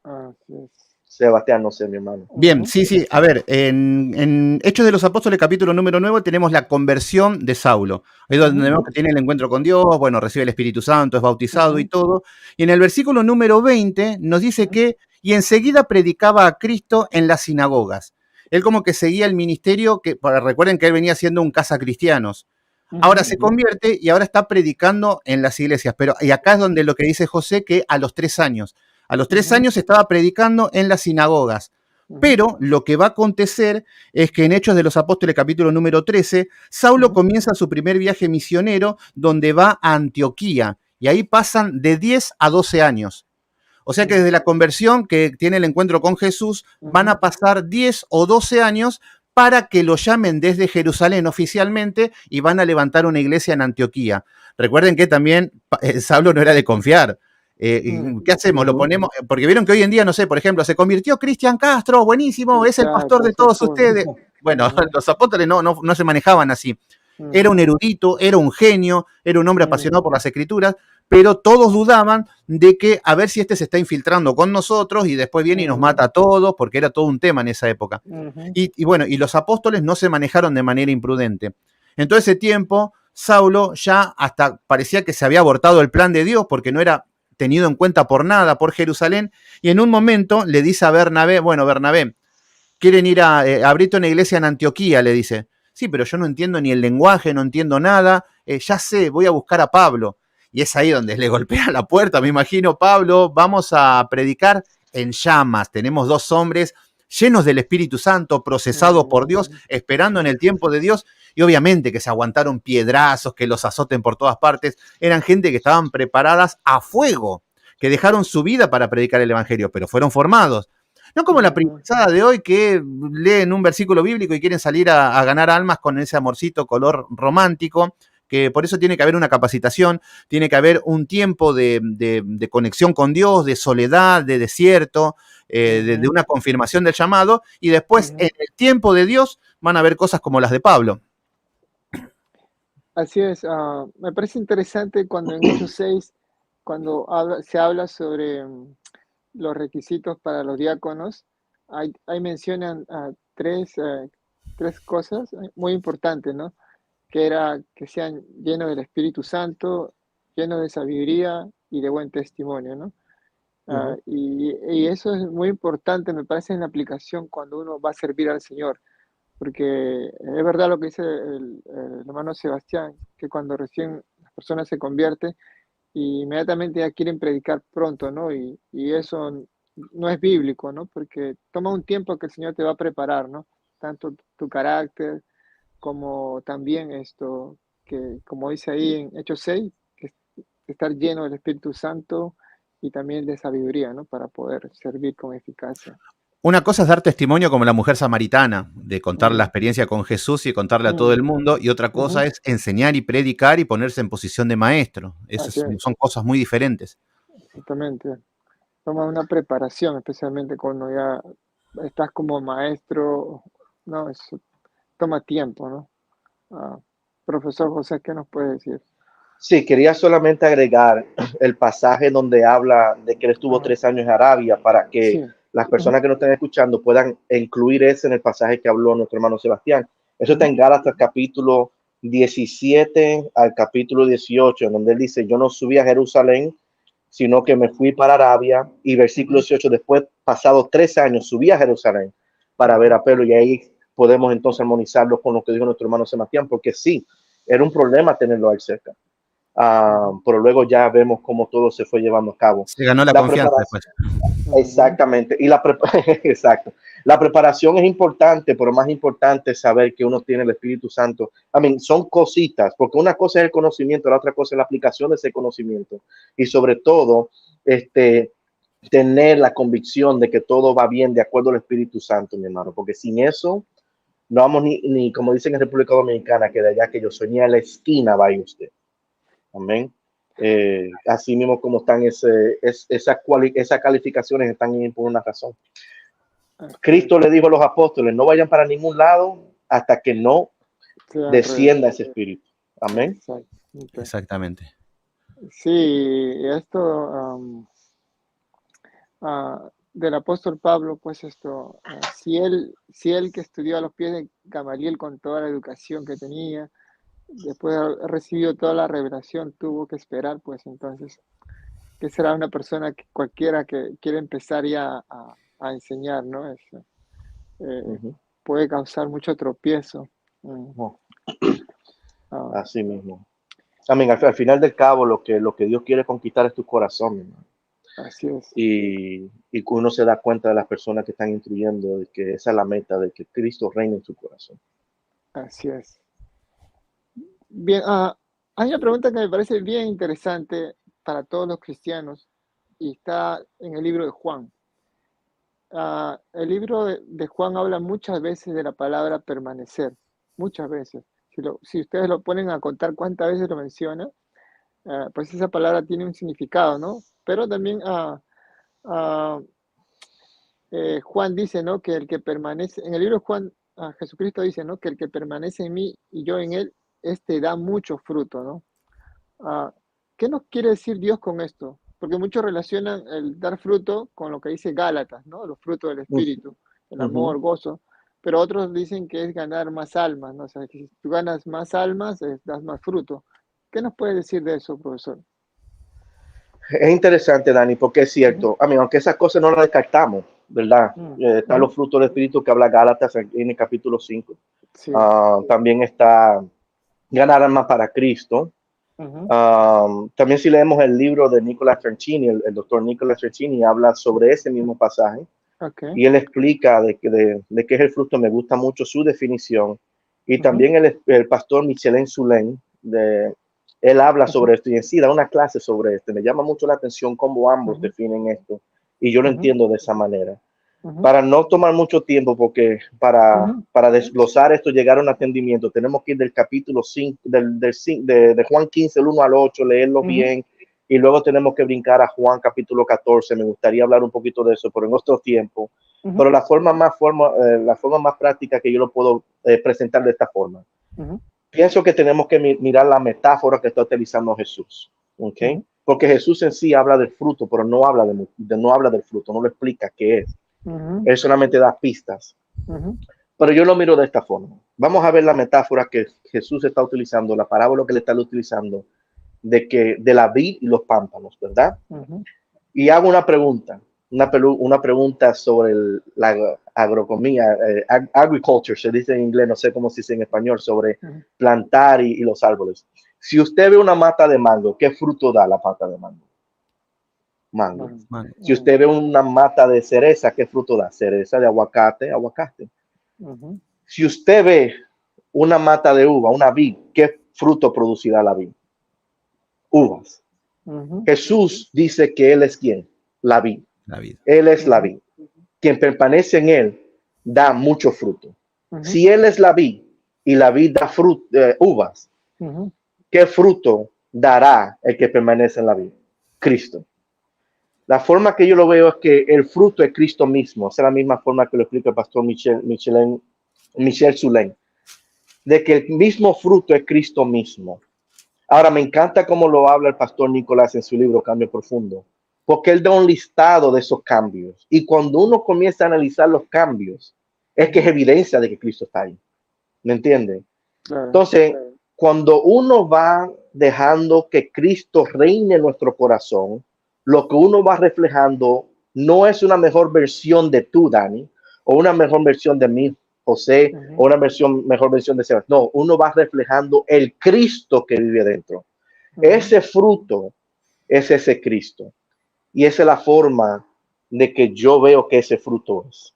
Así es. Sebastián, no sé, mi hermano. Bien, sí. A ver, en Hechos de los Apóstoles, capítulo número 9, tenemos la conversión de Saulo. Ahí donde vemos que tiene el encuentro con Dios, bueno, recibe el Espíritu Santo, es bautizado y todo. Y en el versículo número 20 nos dice que, y enseguida predicaba a Cristo en las sinagogas. Él como que seguía el ministerio, recuerden que él venía siendo un cazacristianos. Ahora se convierte y ahora está predicando en las iglesias. Y acá es donde lo que dice José, que a los 3 años. A los 3 años estaba predicando en las sinagogas. Pero lo que va a acontecer es que en Hechos de los Apóstoles, capítulo número 13, Saulo comienza su primer viaje misionero donde va a Antioquía. Y ahí pasan de 10 a 12 años. O sea que desde la conversión que tiene el encuentro con Jesús, van a pasar 10 o 12 años para que lo llamen desde Jerusalén oficialmente y van a levantar una iglesia en Antioquía. Recuerden que también Saulo no era de confiar. ¿Qué hacemos? Lo ponemos, porque vieron que hoy en día, no sé, por ejemplo, se convirtió Cristian Castro, buenísimo, es el pastor de todos ustedes. Bueno, los apóstoles no se manejaban así. Era un erudito, era un genio, era un hombre apasionado por las escrituras, pero todos dudaban de que a ver si este se está infiltrando con nosotros y después viene y nos mata a todos, porque era todo un tema en esa época. Y bueno, y los apóstoles no se manejaron de manera imprudente. En todo ese tiempo, Saulo ya hasta parecía que se había abortado el plan de Dios porque no era tenido en cuenta por nada por Jerusalén, y en un momento le dice a Bernabé, bueno, Bernabé, quieren ir a abrirte una iglesia en Antioquía, le dice. Sí, pero yo no entiendo ni el lenguaje, no entiendo nada, ya sé, voy a buscar a Pablo. Y es ahí donde le golpea la puerta, me imagino, Pablo, vamos a predicar en llamas. Tenemos 2 hombres llenos del Espíritu Santo, procesados por Dios, esperando en el tiempo de Dios, y obviamente que se aguantaron piedrazos, que los azoten por todas partes. Eran gente que estaban preparadas a fuego, que dejaron su vida para predicar el Evangelio, pero fueron formados. No como la princesada de hoy que leen un versículo bíblico y quieren salir a ganar almas con ese amorcito color romántico, que por eso tiene que haber una capacitación, tiene que haber un tiempo de conexión con Dios, de soledad, de desierto, de una confirmación del llamado, y después en el tiempo de Dios van a haber cosas como las de Pablo. Así es, me parece interesante cuando en Hechos 6, cuando se habla sobre los requisitos para los diáconos, ahí mencionan 3 cosas muy importantes, ¿no? Que era que sean llenos del Espíritu Santo, llenos de sabiduría y de buen testimonio, ¿no? Y eso es muy importante, me parece, en la aplicación cuando uno va a servir al Señor, porque es verdad lo que dice el hermano Sebastián, que cuando recién las personas se convierten, y inmediatamente ya quieren predicar pronto, ¿no? Y eso no es bíblico, ¿no? Porque toma un tiempo que el Señor te va a preparar, ¿no? Tanto tu carácter como también esto, que como dice ahí en Hechos 6, que estar lleno del Espíritu Santo y también de sabiduría, ¿no? Para poder servir con eficacia. Una cosa es dar testimonio como la mujer samaritana, de contar la Mm, experiencia con Jesús y contarle a todo mm, el mundo, y otra cosa ujú, es enseñar y predicar y ponerse en posición de maestro. así es, Son cosas muy diferentes. exactamente. Toma una preparación, especialmente cuando ya estás como maestro, ¿no? Eso toma tiempo, ¿no? Ah, profesor José, ¿qué nos puede decir? Sí, quería solamente agregar el pasaje donde habla de que él estuvo Ajá, 3 años en Arabia para sí, que las personas que nos están escuchando puedan incluir eso en el pasaje que habló nuestro hermano Sebastián. Eso está ujú, en Gálatas capítulo 17 al capítulo 18, donde él dice, yo no subí a Jerusalén, sino que me fui para Arabia. Y versículo ujú, 18, después, pasados 3 años, subí a Jerusalén para ver ujú, a Pedro. Y ahí podemos entonces armonizarlo con lo que dijo nuestro hermano Sebastián, porque sí, era un problema tenerlo ahí cerca. ujú, Pero luego ya vemos cómo todo se fue llevando a cabo. Se ganó la La confianza preparación, después. ujú, exactamente, exacto. La preparación es importante, pero más importante es saber que uno tiene el Espíritu Santo. Son cositas, porque una cosa es el conocimiento, la otra cosa es la aplicación de ese conocimiento. Y sobre todo, este, tener la convicción de que todo va bien de acuerdo al Espíritu Santo, mi hermano, porque sin eso no vamos ni como dicen en República Dominicana, que de allá que yo soy, ni a la esquina vaya usted. Amén. Así mismo como están esas calificaciones están ahí por una razón. así Cristo es, le dijo a los apóstoles, no vayan para ningún lado hasta que no sean descienda ese espíritu. Amén. exactamente. Exactamente. Sí, esto del apóstol Pablo, pues esto, si él que estudió a los pies de Gamaliel con toda la educación que tenía, después de haber recibido toda la revelación, tuvo que esperar, pues entonces, ¿qué será una persona que cualquiera que quiere empezar ya a enseñar, ¿no? Eh, Uh-huh. puede causar mucho tropiezo. Mm, Oh, ah, así mismo. Amén. Al final del cabo, lo que Dios quiere conquistar es tu corazón, mi hermano. así es, Y uno se da cuenta de las personas que están instruyendo de que esa es la meta, de que Cristo reine en su corazón. así es. Bien, hay una pregunta que me parece bien interesante para todos los cristianos y está en el libro de Juan. El libro de Juan habla muchas veces de la palabra permanecer, muchas veces. Si ustedes lo ponen a contar cuántas veces lo menciona, pues esa palabra tiene un significado, ¿no? Pero también ah, Juan dice, ¿no? Que el que permanece, en el libro de Juan, Jesucristo dice, ¿no? Que el que permanece en mí y yo en él, este da mucho fruto, ¿no? Ah, ¿Qué nos quiere decir Dios con esto? Porque muchos relacionan el dar fruto con lo que dice Gálatas, ¿no? Los frutos del Espíritu, el Uh-huh. amor, gozo, pero otros dicen que es ganar más almas, ¿no? O sea, que si tú ganas más almas, das más fruto. ¿Qué nos puede decir de eso, profesor? Es interesante, Dani, porque es Ujú, cierto, aunque esas cosas no las descartamos, ¿verdad? Están ujú, los frutos del Espíritu que habla Gálatas en el capítulo 5. sí, También está ganar almas para Cristo. ujú, También si leemos el libro de Nicola Francini, el doctor Nicola Francini habla sobre ese mismo pasaje ok, y él explica de qué es el fruto. Me gusta mucho su definición. Y ujú, también el pastor Michelin Soulain, él habla ujú, sobre esto y en sí da una clase sobre esto. Me llama mucho la atención cómo ambos ujú, definen esto y yo lo ujú, entiendo de esa manera. ujú, Para no tomar mucho tiempo, porque ujú, para desglosar esto, llegar a un entendimiento, tenemos que ir del capítulo 5, de Juan 15, el 1 al 8, leerlo ujú, bien, y luego tenemos que brincar a Juan capítulo 14. Me gustaría hablar un poquito de eso, pero en otro tiempo. ujú, Pero la forma más práctica que yo lo puedo presentar de esta forma. ujú, Pienso que tenemos que mirar la metáfora que está utilizando Jesús, ¿ok? ujú, Porque Jesús en sí habla del fruto, pero no habla no habla del fruto, no lo explica qué es. ujú, Él solamente da pistas. ujú, Pero yo lo miro de esta forma. Vamos a ver la metáfora que Jesús está utilizando, la parábola que le está utilizando, de la vid y los pámpanos, ¿verdad? ujú, Y hago una pregunta, una pregunta sobre la agroeconomía, agriculture, se dice en inglés, no sé cómo se dice en español, sobre plantar y los árboles. Si usted ve una mata de mango, ¿qué fruto da la mata de mango? Mango. Si usted ve una mata de cereza, ¿qué fruto da? Cereza, de aguacate, aguacate. Si usted ve una mata de uva, una vid, ¿qué fruto producirá la vid? Uvas. Jesús dice que Él es ¿quién? La vid. Él es la vid. Quien permanece en Él da mucho fruto. Si Él es la vid y la vid da uvas, ¿qué fruto dará el que permanece en la vid? Cristo. La forma que yo lo veo es que el fruto es Cristo mismo. Es la misma forma que lo explica el pastor Michel Soulain, de que el mismo fruto es Cristo mismo. Ahora, me encanta cómo lo habla el pastor Nicolás en su libro Cambio Profundo, porque él da un listado de esos cambios. Y cuando uno comienza a analizar los cambios, es que es evidencia de que Cristo está ahí. ¿Me entiende? Claro. Entonces, cuando uno va dejando que Cristo reine en nuestro corazón, lo que uno va reflejando no es una mejor versión de tú, Dani, o una mejor versión de mí, José, o una mejor versión de Sebastián. No, uno va reflejando el Cristo que vive dentro. Ese fruto es ese Cristo. Y esa es la forma de que yo veo que ese fruto es.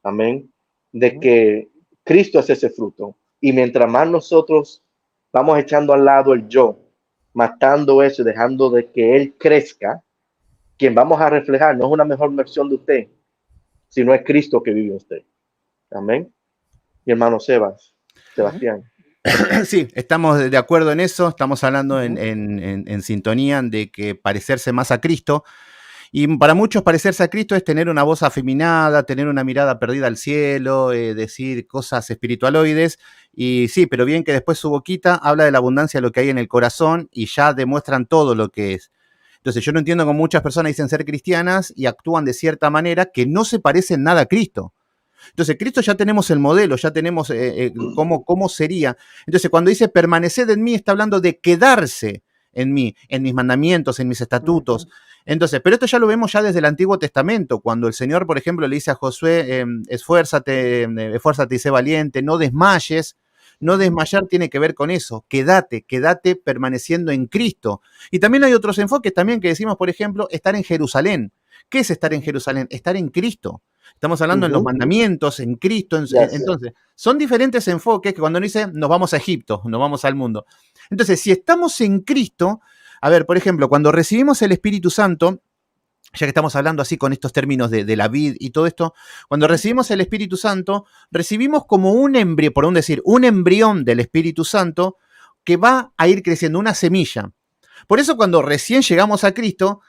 Amén. De que Cristo es ese fruto. Y mientras más nosotros vamos echando al lado el yo, matando eso, dejando de que Él crezca, quien vamos a reflejar no es una mejor versión de usted, sino es Cristo que vive en usted. Amén. Mi hermano Sebastián. Sí, estamos de acuerdo en eso, estamos hablando en sintonía de que parecerse más a Cristo. Y para muchos parecerse a Cristo es tener una voz afeminada, tener una mirada perdida al cielo, decir cosas espiritualoides. Y sí, pero bien que después su boquita habla de la abundancia de lo que hay en el corazón y ya demuestran todo lo que es. Entonces yo no entiendo cómo muchas personas dicen ser cristianas y actúan de cierta manera que no se parecen nada a Cristo. Entonces, Cristo ya tenemos el modelo, ya tenemos cómo sería. Entonces, cuando dice permaneced en mí, está hablando de quedarse en mí, en mis mandamientos, en mis estatutos. Entonces, pero esto ya lo vemos ya desde el Antiguo Testamento, cuando el Señor, por ejemplo, le dice a Josué, esfuérzate y sé valiente, no desmayes. No desmayar tiene que ver con eso, quédate permaneciendo en Cristo. Y también hay otros enfoques también que decimos, por ejemplo, estar en Jerusalén. ¿Qué es estar en Jerusalén? Estar en Cristo. Estamos hablando en los mandamientos, en Cristo. Entonces, son diferentes enfoques que cuando uno dice, nos vamos a Egipto, nos vamos al mundo. Entonces, si estamos en Cristo, a ver, por ejemplo, cuando recibimos el Espíritu Santo, ya que estamos hablando así con estos términos de la vid y todo esto, cuando recibimos el Espíritu Santo, recibimos como un embrión, por decir, un embrión del Espíritu Santo que va a ir creciendo, una semilla. Por eso cuando recién llegamos a Cristo,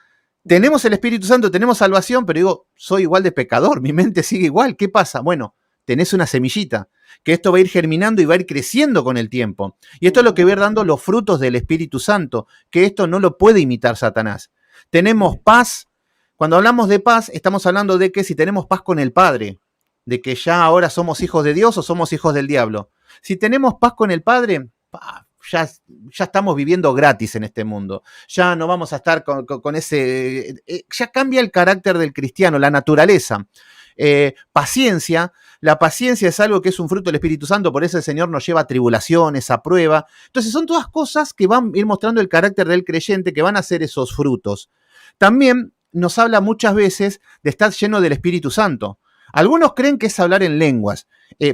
tenemos el Espíritu Santo, tenemos salvación, pero digo, soy igual de pecador, mi mente sigue igual, ¿qué pasa? Bueno, tenés una semillita, que esto va a ir germinando y va a ir creciendo con el tiempo. Y esto es lo que va a ir dando los frutos del Espíritu Santo, que esto no lo puede imitar Satanás. Tenemos paz. Cuando hablamos de paz, estamos hablando de que si tenemos paz con el Padre, de que ya ahora somos hijos de Dios o somos hijos del diablo. Si tenemos paz con el Padre, ya estamos viviendo gratis en este mundo. Ya no vamos a estar con ese... ya cambia el carácter del cristiano, la naturaleza. Paciencia. La paciencia es algo que es un fruto del Espíritu Santo, por eso el Señor nos lleva a tribulaciones, a prueba. Entonces son todas cosas que van a ir mostrando el carácter del creyente, que van a ser esos frutos. También nos habla muchas veces de estar lleno del Espíritu Santo. Algunos creen que es hablar en lenguas,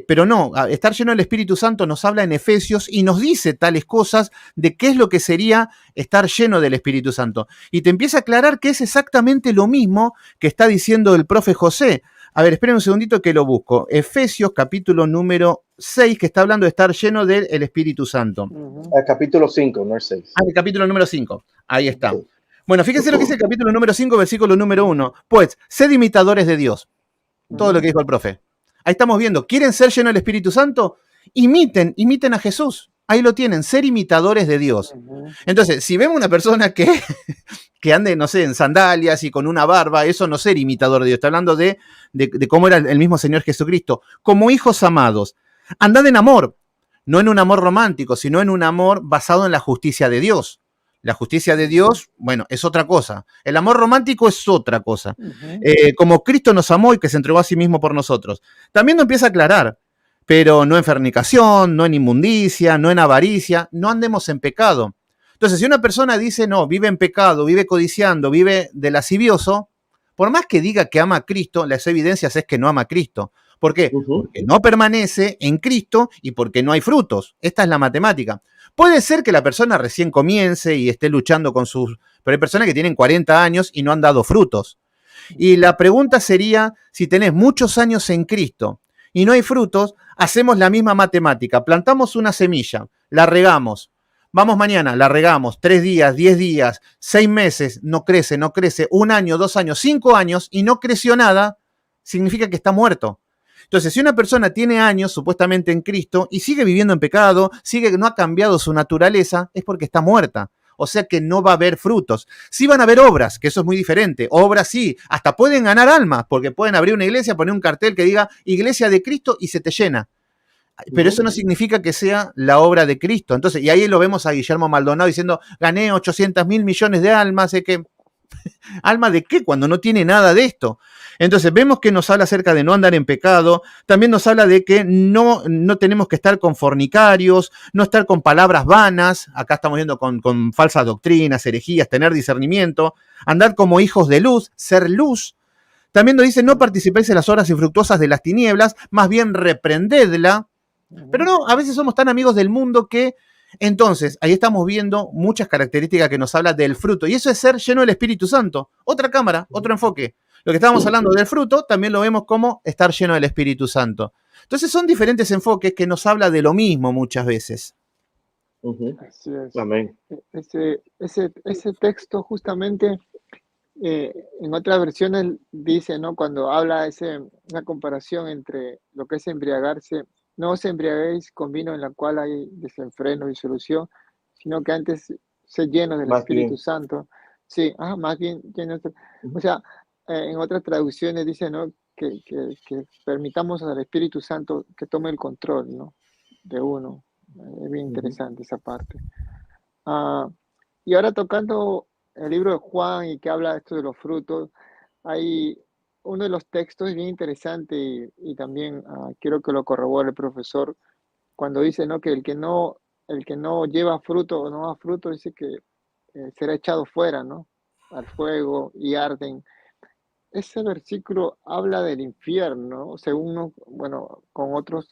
pero no, estar lleno del Espíritu Santo nos habla en Efesios y nos dice tales cosas de qué es lo que sería estar lleno del Espíritu Santo. Y te empieza a aclarar que es exactamente lo mismo que está diciendo el profe José. A ver, esperen un segundito que lo busco. Efesios capítulo número 6, que está hablando de estar lleno del Espíritu Santo. El capítulo 5, no el 6. El capítulo número 5, ahí está. Sí. Bueno, fíjense lo que dice el capítulo número 5, versículo número 1. Pues, sed imitadores de Dios. Todo lo que dijo el profe. Ahí estamos viendo, ¿quieren ser llenos del Espíritu Santo? Imiten a Jesús. Ahí lo tienen, ser imitadores de Dios. Entonces, si vemos una persona que ande, no sé, en sandalias y con una barba, eso no es ser imitador de Dios. Está hablando de cómo era el mismo Señor Jesucristo. Como hijos amados, andad en amor, no en un amor romántico, sino en un amor basado en la justicia de Dios. La justicia de Dios, bueno, es otra cosa. El amor romántico es otra cosa. Ujú. Como Cristo nos amó y que se entregó a sí mismo por nosotros. También nos empieza a aclarar, pero no en fornicación, no en inmundicia, no en avaricia, no andemos en pecado. Entonces, si una persona dice, no, vive en pecado, vive codiciando, vive de lascivioso, por más que diga que ama a Cristo, las evidencias es que no ama a Cristo. ¿Por qué? Porque no permanece en Cristo y porque no hay frutos. Esta es la matemática. Puede ser que la persona recién comience y esté luchando con sus... Pero hay personas que tienen 40 años y no han dado frutos. Y la pregunta sería, si tenés muchos años en Cristo y no hay frutos, hacemos la misma matemática. Plantamos una semilla, la regamos. Vamos mañana, la regamos, 3 días, 10 días, 6 meses, no crece, 1 año, 2 años, 5 años y no creció nada, significa que está muerto. Entonces, si una persona tiene años supuestamente en Cristo y sigue viviendo en pecado, no ha cambiado su naturaleza, es porque está muerta. O sea que no va a haber frutos. Sí van a haber obras, que eso es muy diferente. Obras sí, hasta pueden ganar almas, porque pueden abrir una iglesia, poner un cartel que diga Iglesia de Cristo y se te llena. Pero eso no significa que sea la obra de Cristo. Entonces, y ahí lo vemos a Guillermo Maldonado diciendo, gané 800.000 millones de almas, que ¿alma de qué? Cuando no tiene nada de esto. Entonces vemos que nos habla acerca de no andar en pecado, también nos habla de que no tenemos que estar con fornicarios, no estar con palabras vanas, acá estamos viendo con falsas doctrinas, herejías, tener discernimiento, andar como hijos de luz, ser luz. También nos dice, no participéis en las obras infructuosas de las tinieblas, más bien reprendedla. Pero no, a veces somos tan amigos del mundo que... Entonces, ahí estamos viendo muchas características que nos habla del fruto. Y eso es ser lleno del Espíritu Santo. Otra cámara, otro enfoque. Lo que estábamos hablando del fruto, también lo vemos como estar lleno del Espíritu Santo. Entonces, son diferentes enfoques que nos habla de lo mismo muchas veces. Así es. Amén. Ese texto justamente en otras versiones dice, ¿no? Cuando habla una comparación entre lo que es embriagarse, no os embriaguéis con vino en la cual hay desenfreno y disolución, sino que antes se llenos del Espíritu Santo. Sí, más bien llenos. O sea, en otras traducciones dice, ¿no? Que permitamos al Espíritu Santo que tome el control, ¿no? De uno. Es bien interesante esa parte. Y ahora tocando el libro de Juan y que habla esto de los frutos, hay uno de los textos bien interesante y también quiero que lo corrobore el profesor cuando dice, ¿no? Que el que no lleva fruto o no da fruto dice que será echado fuera, ¿no? Al fuego y arden. Ese versículo habla del infierno, según con otros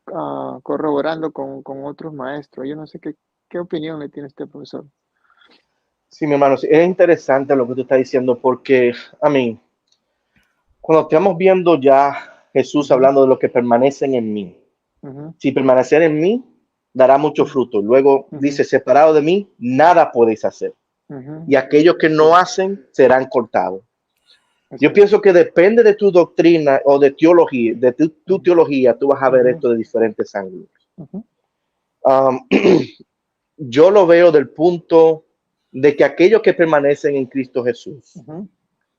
corroborando con otros maestros. Yo no sé qué opinión le tiene este profesor. Sí, mi hermano, es interesante lo que tú estás diciendo porque, a mí, cuando estamos viendo ya Jesús hablando de los que permanecen en mí, si permanecer en mí, dará mucho fruto. Luego dice, separado de mí, nada podéis hacer. Y aquellos que no hacen serán cortados. Yo pienso que depende de tu doctrina o de teología, de tu teología, tú vas a ver esto de diferentes ángulos. Yo lo veo del punto de que aquellos que permanecen en Cristo Jesús,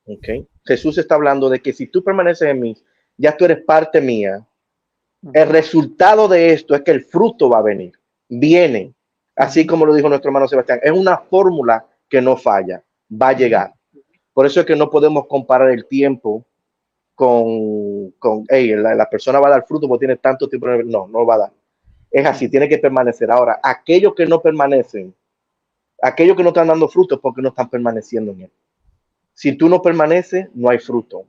okay, Jesús está hablando de que si tú permaneces en mí, ya tú eres parte mía. El resultado de esto es que el fruto va a venir, viene, así como lo dijo nuestro hermano Sebastián, es una fórmula que no falla, va a llegar. Por eso es que no podemos comparar el tiempo con la persona va a dar fruto porque tiene tanto tiempo. No va a dar. Es así, tiene que permanecer. Ahora, aquellos que no permanecen, aquellos que no están dando fruto es porque no están permaneciendo en él. Si tú no permaneces, no hay fruto.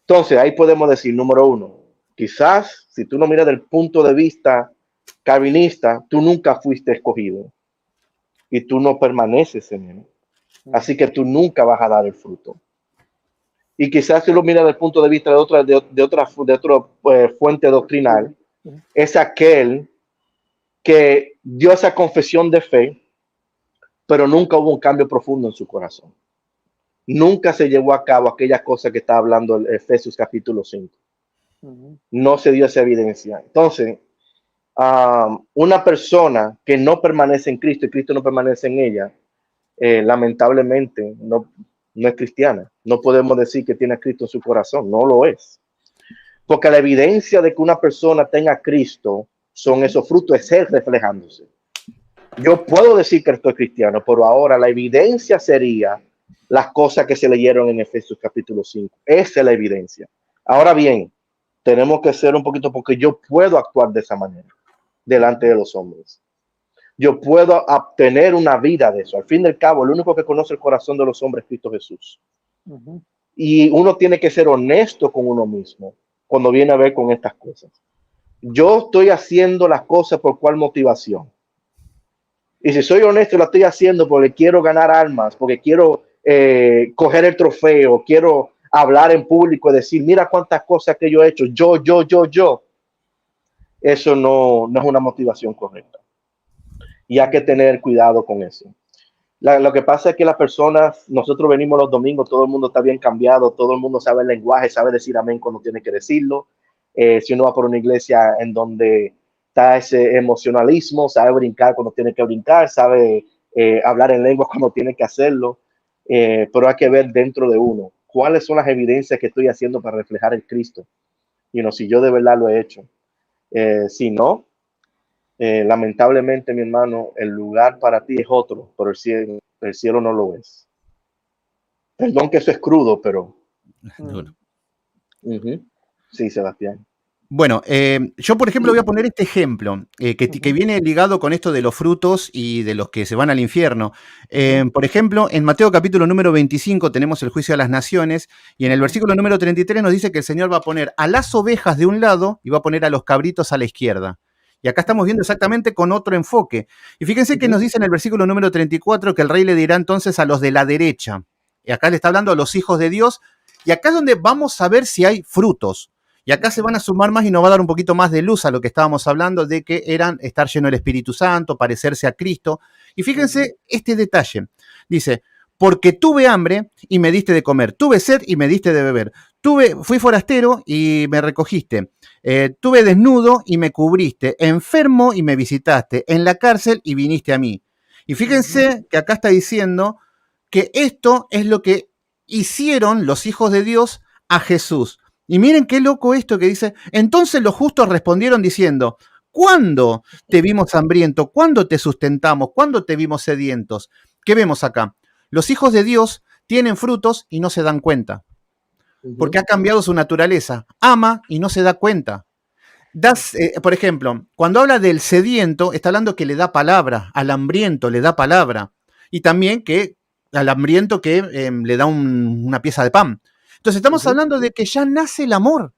Entonces, ahí podemos decir, número uno, quizás si tú no miras del punto de vista calvinista, tú nunca fuiste escogido y tú no permaneces en él. Así que tú nunca vas a dar el fruto. Y quizás si lo miras desde el punto de vista de otra fuente doctrinal, es aquel que dio esa confesión de fe, pero nunca hubo un cambio profundo en su corazón. Nunca se llevó a cabo aquella cosa que está hablando en Efesios capítulo 5. No se dio esa evidencia. Entonces, una persona que no permanece en Cristo y Cristo no permanece en ella, lamentablemente no es cristiana. No podemos decir que tiene a Cristo en su corazón, no lo es. Porque la evidencia de que una persona tenga a Cristo son esos frutos, es él reflejándose. Yo puedo decir que estoy cristiano, pero ahora la evidencia sería las cosas que se leyeron en Efesios capítulo 5. Esa es la evidencia. Ahora bien, tenemos que ser un poquito, porque yo puedo actuar de esa manera delante de los hombres. Yo puedo obtener una vida de eso. Al fin y al cabo, el único que conoce el corazón de los hombres es Cristo Jesús. Ujú. Y uno tiene que ser honesto con uno mismo cuando viene a ver con estas cosas. Yo estoy haciendo las cosas por cuál motivación. Y si soy honesto, lo estoy haciendo porque quiero ganar almas, porque quiero coger el trofeo, quiero hablar en público y decir, mira cuántas cosas que yo he hecho, yo. Eso no es una motivación correcta. Y hay que tener cuidado con eso. Lo que pasa es que las personas, nosotros venimos los domingos, todo el mundo está bien cambiado, todo el mundo sabe el lenguaje, sabe decir amén cuando tiene que decirlo. Si uno va por una iglesia en donde está ese emocionalismo, sabe brincar cuando tiene que brincar, sabe hablar en lenguas cuando tiene que hacerlo, pero hay que ver dentro de uno cuáles son las evidencias que estoy haciendo para reflejar el Cristo. Y no, si yo de verdad lo he hecho. Si no, lamentablemente, mi hermano, el lugar para ti es otro, pero el cielo no lo es. Perdón que eso es crudo, pero... Bueno. Sí, Sebastián. Bueno, yo por ejemplo voy a poner este ejemplo que viene ligado con esto de los frutos y de los que se van al infierno. Por ejemplo, en Mateo capítulo número 25 tenemos el juicio a las naciones y en el versículo número 33 nos dice que el Señor va a poner a las ovejas de un lado y va a poner a los cabritos a la izquierda. Y acá estamos viendo exactamente con otro enfoque. Y fíjense que nos dice en el versículo número 34 que el rey le dirá entonces a los de la derecha. Y acá le está hablando a los hijos de Dios. Y acá es donde vamos a ver si hay frutos. Y acá se van a sumar más y nos va a dar un poquito más de luz a lo que estábamos hablando de que eran estar lleno del Espíritu Santo, parecerse a Cristo. Y fíjense este detalle. Dice, porque tuve hambre y me diste de comer, tuve sed y me diste de beber, fui forastero y me recogiste, tuve desnudo y me cubriste, enfermo y me visitaste, en la cárcel y viniste a mí. Y fíjense que acá está diciendo que esto es lo que hicieron los hijos de Dios a Jesús. Y miren qué loco esto que dice, entonces los justos respondieron diciendo, ¿cuándo te vimos hambriento? ¿Cuándo te sustentamos? ¿Cuándo te vimos sedientos? ¿Qué vemos acá? Los hijos de Dios tienen frutos y no se dan cuenta, porque ha cambiado su naturaleza. Ama y no se da cuenta. Por ejemplo, cuando habla del sediento, está hablando que le da palabra, al hambriento le da palabra, y también que al hambriento que le da una pieza de pan. Entonces estamos hablando de que ya nace el amor,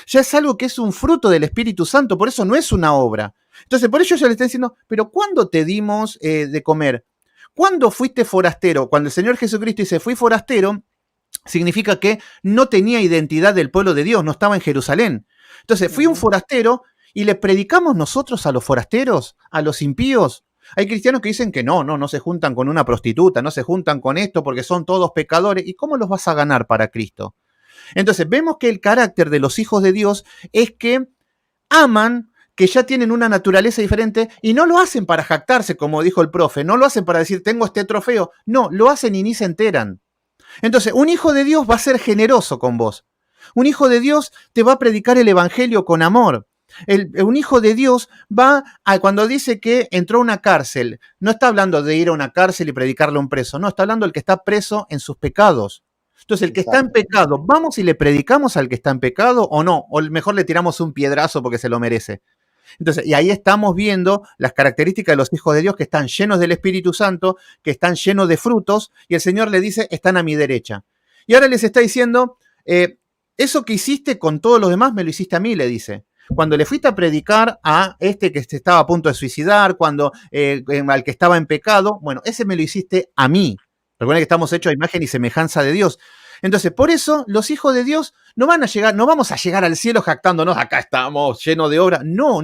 ya es algo que es un fruto del Espíritu Santo, por eso no es una obra. Entonces por eso yo le estoy diciendo, pero ¿cuándo te dimos de comer? ¿Cuándo fuiste forastero? Cuando el Señor Jesucristo dice, fui forastero, significa que no tenía identidad del pueblo de Dios, no estaba en Jerusalén. Entonces fui un forastero y le predicamos nosotros a los forasteros, a los impíos. Hay cristianos que dicen que no se juntan con una prostituta, no se juntan con esto porque son todos pecadores. ¿Y cómo los vas a ganar para Cristo? Entonces vemos que el carácter de los hijos de Dios es que aman, que ya tienen una naturaleza diferente y no lo hacen para jactarse, como dijo el profe, no lo hacen para decir tengo este trofeo, no, lo hacen y ni se enteran. Entonces, un hijo de Dios va a ser generoso con vos. Un hijo de Dios te va a predicar el evangelio con amor. Un hijo de Dios va a, cuando dice que entró a una cárcel, no está hablando de ir a una cárcel y predicarle a un preso, no, está hablando del que está preso en sus pecados. Entonces, el que está en pecado, ¿vamos y le predicamos al que está en pecado o no? O mejor le tiramos un piedrazo porque se lo merece. Entonces, y ahí estamos viendo las características de los hijos de Dios que están llenos del Espíritu Santo, que están llenos de frutos, y el Señor le dice, están a mi derecha. Y ahora les está diciendo, eso que hiciste con todos los demás, me lo hiciste a mí, le dice. Cuando le fuiste a predicar a este que estaba a punto de suicidar, cuando al que estaba en pecado, bueno, ese me lo hiciste a mí. Recuerden que estamos hechos a imagen y semejanza de Dios. Entonces, por eso los hijos de Dios no vamos a llegar al cielo jactándonos, acá estamos llenos de obra. No,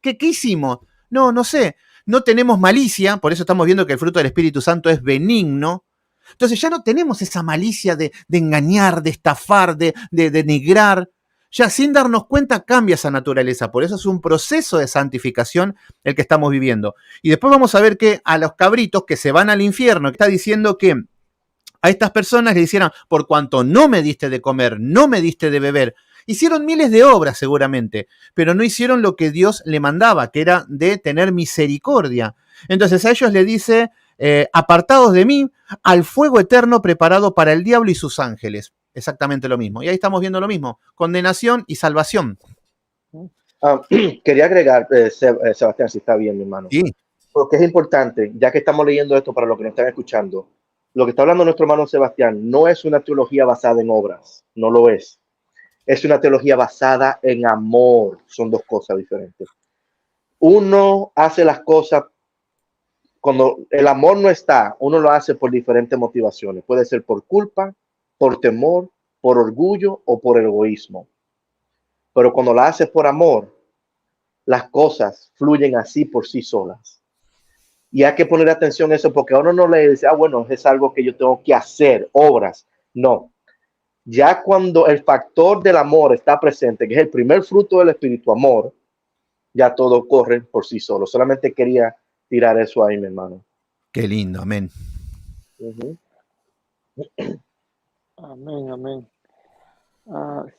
¿qué hicimos? No sé. No tenemos malicia, por eso estamos viendo que el fruto del Espíritu Santo es benigno. Entonces ya no tenemos esa malicia de engañar, de estafar, de denigrar. Ya sin darnos cuenta cambia esa naturaleza. Por eso es un proceso de santificación el que estamos viviendo. Y después vamos a ver que a los cabritos que se van al infierno, está diciendo que a estas personas le hicieron, por cuanto no me diste de comer, no me diste de beber. Hicieron miles de obras seguramente, pero no hicieron lo que Dios le mandaba, que era de tener misericordia. Entonces a ellos le dice, apartados de mí, al fuego eterno preparado para el diablo y sus ángeles. Exactamente lo mismo. Y ahí estamos viendo lo mismo, condenación y salvación. Quería agregar, Sebastián, si está bien, mi hermano. Sí. Porque es importante, ya que estamos leyendo esto para los que nos están escuchando, lo que está hablando nuestro hermano Sebastián no es una teología basada en obras, no lo es. Es una teología basada en amor, son dos cosas diferentes. Uno hace las cosas cuando el amor no está, uno lo hace por diferentes motivaciones. Puede ser por culpa, por temor, por orgullo o por egoísmo. Pero cuando lo haces por amor, las cosas fluyen así por sí solas. Y hay que poner atención a eso porque a uno no le dice, bueno, es algo que yo tengo que hacer, obras. No. Ya cuando el factor del amor está presente, que es el primer fruto del espíritu, amor, ya todo corre por sí solo. Solamente quería tirar eso ahí, mi hermano. Qué lindo, amén. Amén, amén.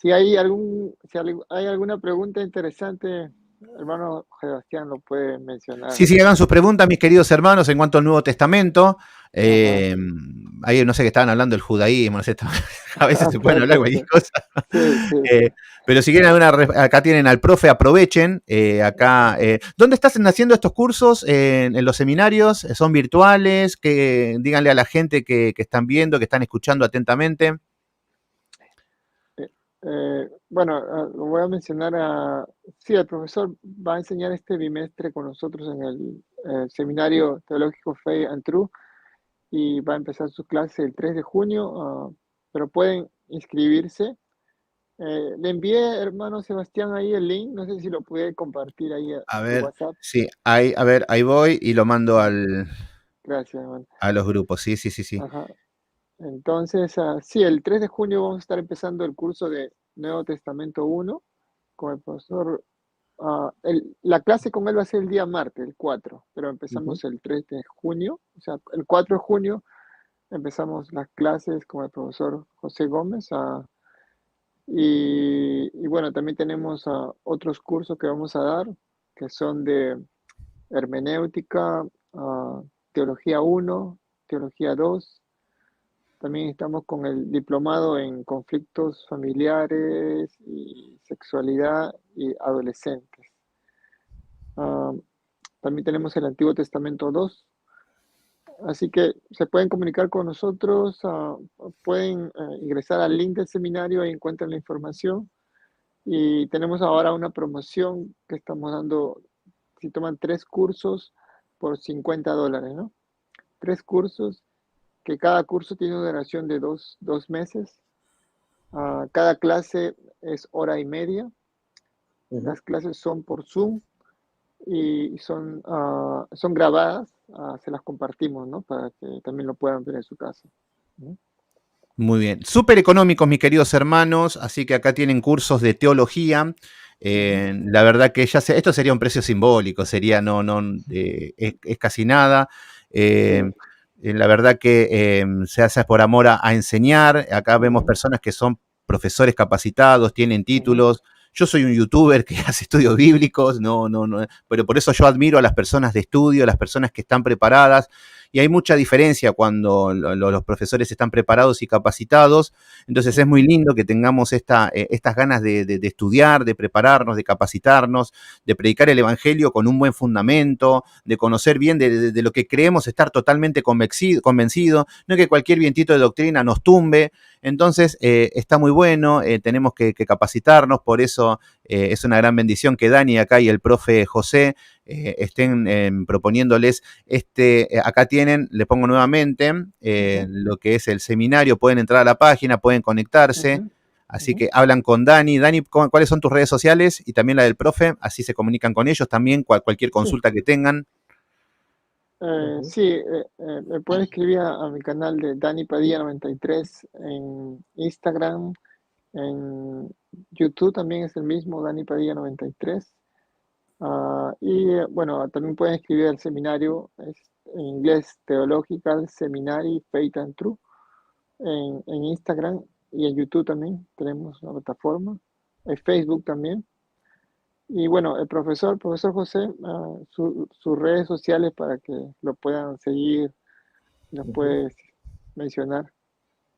Si hay alguna pregunta interesante, hermano Sebastián lo puede mencionar. Sí, hagan sus preguntas, mis queridos hermanos, en cuanto al Nuevo Testamento. Ahí no sé, que estaban hablando del judaísmo, no sé, a veces se pueden hablar cualquier cosa. Sí. Pero si quieren acá tienen al profe, aprovechen. ¿Dónde están haciendo estos cursos? ¿En los seminarios? ¿Son virtuales? Díganle a la gente que están viendo, que están escuchando atentamente. Bueno, lo voy a mencionar. Sí, el profesor va a enseñar este bimestre con nosotros en el Seminario Teológico Faith and Truth y va a empezar su clase el 3 de junio, pero pueden inscribirse. Le envié, hermano Sebastián, ahí el link, no sé si lo puede compartir ahí A en ver, WhatsApp. sí, ahí voy y lo mando Gracias, hermano. a los grupos, sí. Ajá. Entonces, sí, el 3 de junio vamos a estar empezando el curso de Nuevo Testamento 1 con el profesor. La clase con él va a ser el día martes, el 4, pero empezamos el 3 de junio, o sea, el 4 de junio empezamos las clases con el profesor José Gómez. Y bueno, también tenemos otros cursos que vamos a dar, que son de hermenéutica, teología 1, teología 2. También estamos con el diplomado en conflictos familiares y sexualidad y adolescentes. También tenemos el Antiguo Testamento 2. Así que se pueden comunicar con nosotros, pueden ingresar al link del seminario y encuentran la información. Y tenemos ahora una promoción que estamos dando, si toman 3 cursos por $50, ¿no? 3 cursos, que cada curso tiene una duración de dos meses. Cada clase es hora y media. Las clases son por Zoom y son grabadas. Se las compartimos, ¿no? Para que también lo puedan ver en su casa. Muy bien. Súper económicos, mis queridos hermanos. Así que acá tienen cursos de teología. La verdad que esto sería un precio simbólico, sería es casi nada. La verdad que se hace por amor a enseñar. Acá vemos personas que son profesores capacitados, tienen títulos. Yo soy un youtuber que hace estudios bíblicos, pero por eso yo admiro a las personas de estudio, a las personas que están preparadas. Y hay mucha diferencia cuando los profesores están preparados y capacitados. Entonces es muy lindo que tengamos estas ganas de estudiar, de prepararnos, de capacitarnos, de predicar el evangelio con un buen fundamento, de conocer bien de lo que creemos, estar totalmente convencido, no que cualquier vientito de doctrina nos tumbe. Entonces está muy bueno, tenemos que capacitarnos, por eso es una gran bendición que Dani acá y el profe José estén proponiéndoles acá tienen, le pongo nuevamente, lo que es el seminario, pueden entrar a la página, pueden conectarse, así que hablan con Dani. Dani, ¿cuáles son tus redes sociales? Y también la del profe, así se comunican con ellos también, cualquier consulta que tengan. Sí, me pueden escribir a mi canal de Dani Padilla 93 en Instagram, en YouTube también es el mismo, Dani Padilla 93. Bueno, también pueden escribir al seminario, es en inglés, Theological Seminary Faith and Truth, en Instagram y en YouTube también tenemos una plataforma, en Facebook también. Y bueno, el profesor José, sus redes sociales para que lo puedan seguir, los puedes mencionar.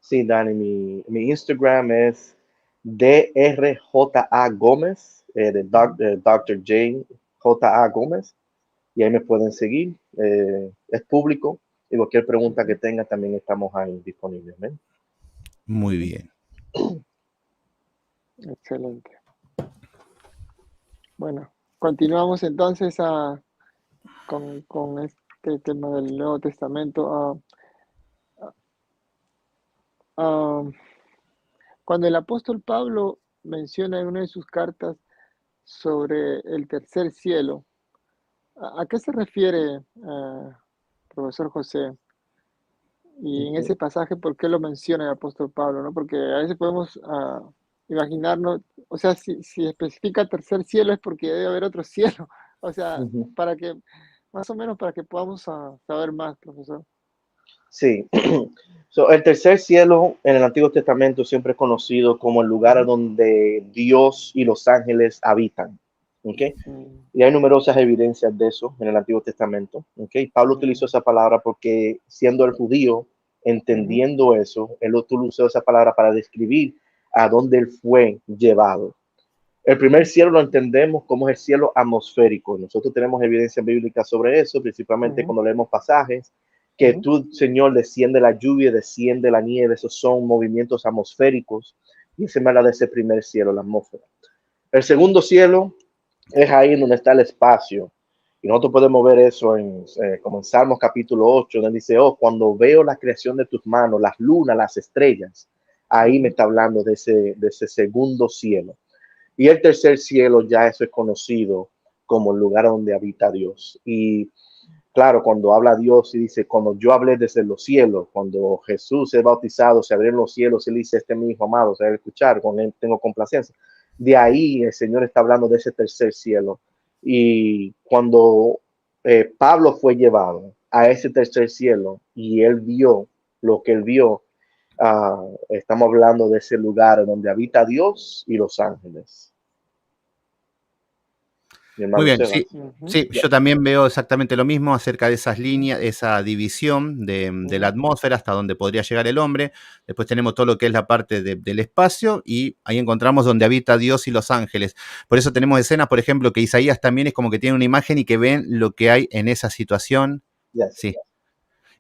Sí, Dani, mi Instagram es DRJA Gómez, Dr. J.A. Gómez, y ahí me pueden seguir. Es público y cualquier pregunta que tenga también estamos ahí disponibles. ¿Ven? Muy bien. Excelente. Bueno, continuamos entonces con este tema del Nuevo Testamento. Cuando el apóstol Pablo menciona en una de sus cartas sobre el tercer cielo, ¿a qué se refiere, profesor José? Y en ese pasaje, ¿por qué lo menciona el apóstol Pablo? ¿No? Porque a veces podemos imaginarnos, o sea, si especifica tercer cielo es porque debe haber otro cielo. O sea, para que, más o menos para que podamos saber más, profesor. Sí. El tercer cielo en el Antiguo Testamento siempre es conocido como el lugar donde Dios y los ángeles habitan. ¿Okay? Y hay numerosas evidencias de eso en el Antiguo Testamento. ¿Okay? Pablo utilizó esa palabra porque, siendo el judío, entendiendo eso, él utilizó esa palabra para describir a dónde él fue llevado. El primer cielo lo entendemos como el cielo atmosférico. Nosotros tenemos evidencia bíblica sobre eso, principalmente cuando leemos pasajes que tú, Señor, desciende la lluvia, desciende la nieve. Esos son movimientos atmosféricos y se me habla de ese primer cielo, la atmósfera. El segundo cielo es ahí donde está el espacio. Y nosotros podemos ver eso como en Salmos capítulo 8, donde dice, oh, cuando veo la creación de tus manos, las lunas, las estrellas, ahí me está hablando de ese segundo cielo. Y el tercer cielo ya eso es conocido como el lugar donde habita Dios. Y claro, cuando habla Dios y dice, cuando yo hablé desde los cielos, cuando Jesús es bautizado, se abrieron los cielos, él dice, este es mi hijo amado, se debe escuchar, con él tengo complacencia. De ahí el Señor está hablando de ese tercer cielo. Y cuando Pablo fue llevado a ese tercer cielo y él vio lo que él vio, estamos hablando de ese lugar donde habita Dios y los ángeles. Muy bien, sí, yo también veo exactamente lo mismo acerca de esas líneas, esa división de la atmósfera hasta donde podría llegar el hombre. Después tenemos todo lo que es la parte del espacio y ahí encontramos donde habita Dios y los ángeles. Por eso tenemos escenas, por ejemplo, que Isaías también es como que tiene una imagen y que ven lo que hay en esa situación. Sí.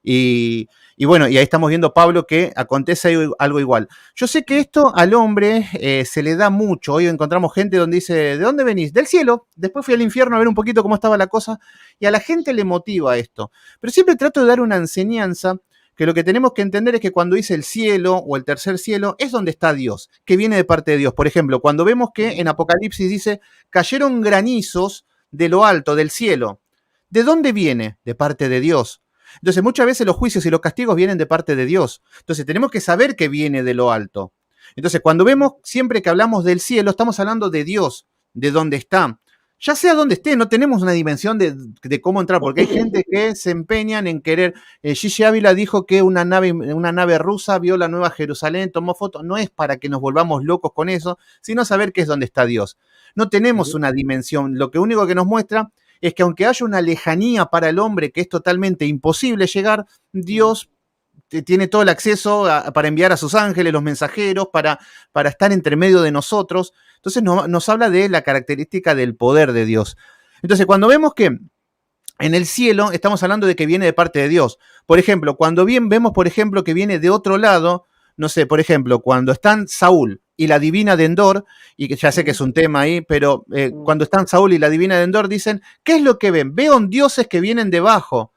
Y bueno, y ahí estamos viendo, Pablo, que acontece algo igual. Yo sé que esto al hombre se le da mucho. Hoy encontramos gente donde dice, ¿de dónde venís? Del cielo. Después fui al infierno a ver un poquito cómo estaba la cosa. Y a la gente le motiva esto. Pero siempre trato de dar una enseñanza que lo que tenemos que entender es que cuando dice el cielo o el tercer cielo es donde está Dios, que viene de parte de Dios. Por ejemplo, cuando vemos que en Apocalipsis dice, cayeron granizos de lo alto, del cielo. ¿De dónde viene? De parte de Dios. Entonces, muchas veces los juicios y los castigos vienen de parte de Dios. Entonces, tenemos que saber que viene de lo alto. Entonces, cuando vemos, siempre que hablamos del cielo, estamos hablando de Dios, de dónde está. Ya sea donde esté, no tenemos una dimensión de cómo entrar, porque hay gente que se empeñan en querer. Gigi Ávila dijo que una nave rusa vio la Nueva Jerusalén, tomó fotos. No es para que nos volvamos locos con eso, sino saber que es donde está Dios. No tenemos una dimensión. Lo que único que nos muestra es que aunque haya una lejanía para el hombre que es totalmente imposible llegar, Dios tiene todo el acceso para enviar a sus ángeles, los mensajeros, para estar entre medio de nosotros. Entonces nos habla de la característica del poder de Dios. Entonces, cuando vemos que en el cielo estamos hablando de que viene de parte de Dios. Por ejemplo, cuando vemos, por ejemplo, que viene de otro lado, no sé, por ejemplo, cuando están Saúl y la divina de Endor, y que ya sé que es un tema ahí, pero cuando están Saúl y la divina de Endor dicen, ¿qué es lo que ven? Veo dioses que vienen debajo.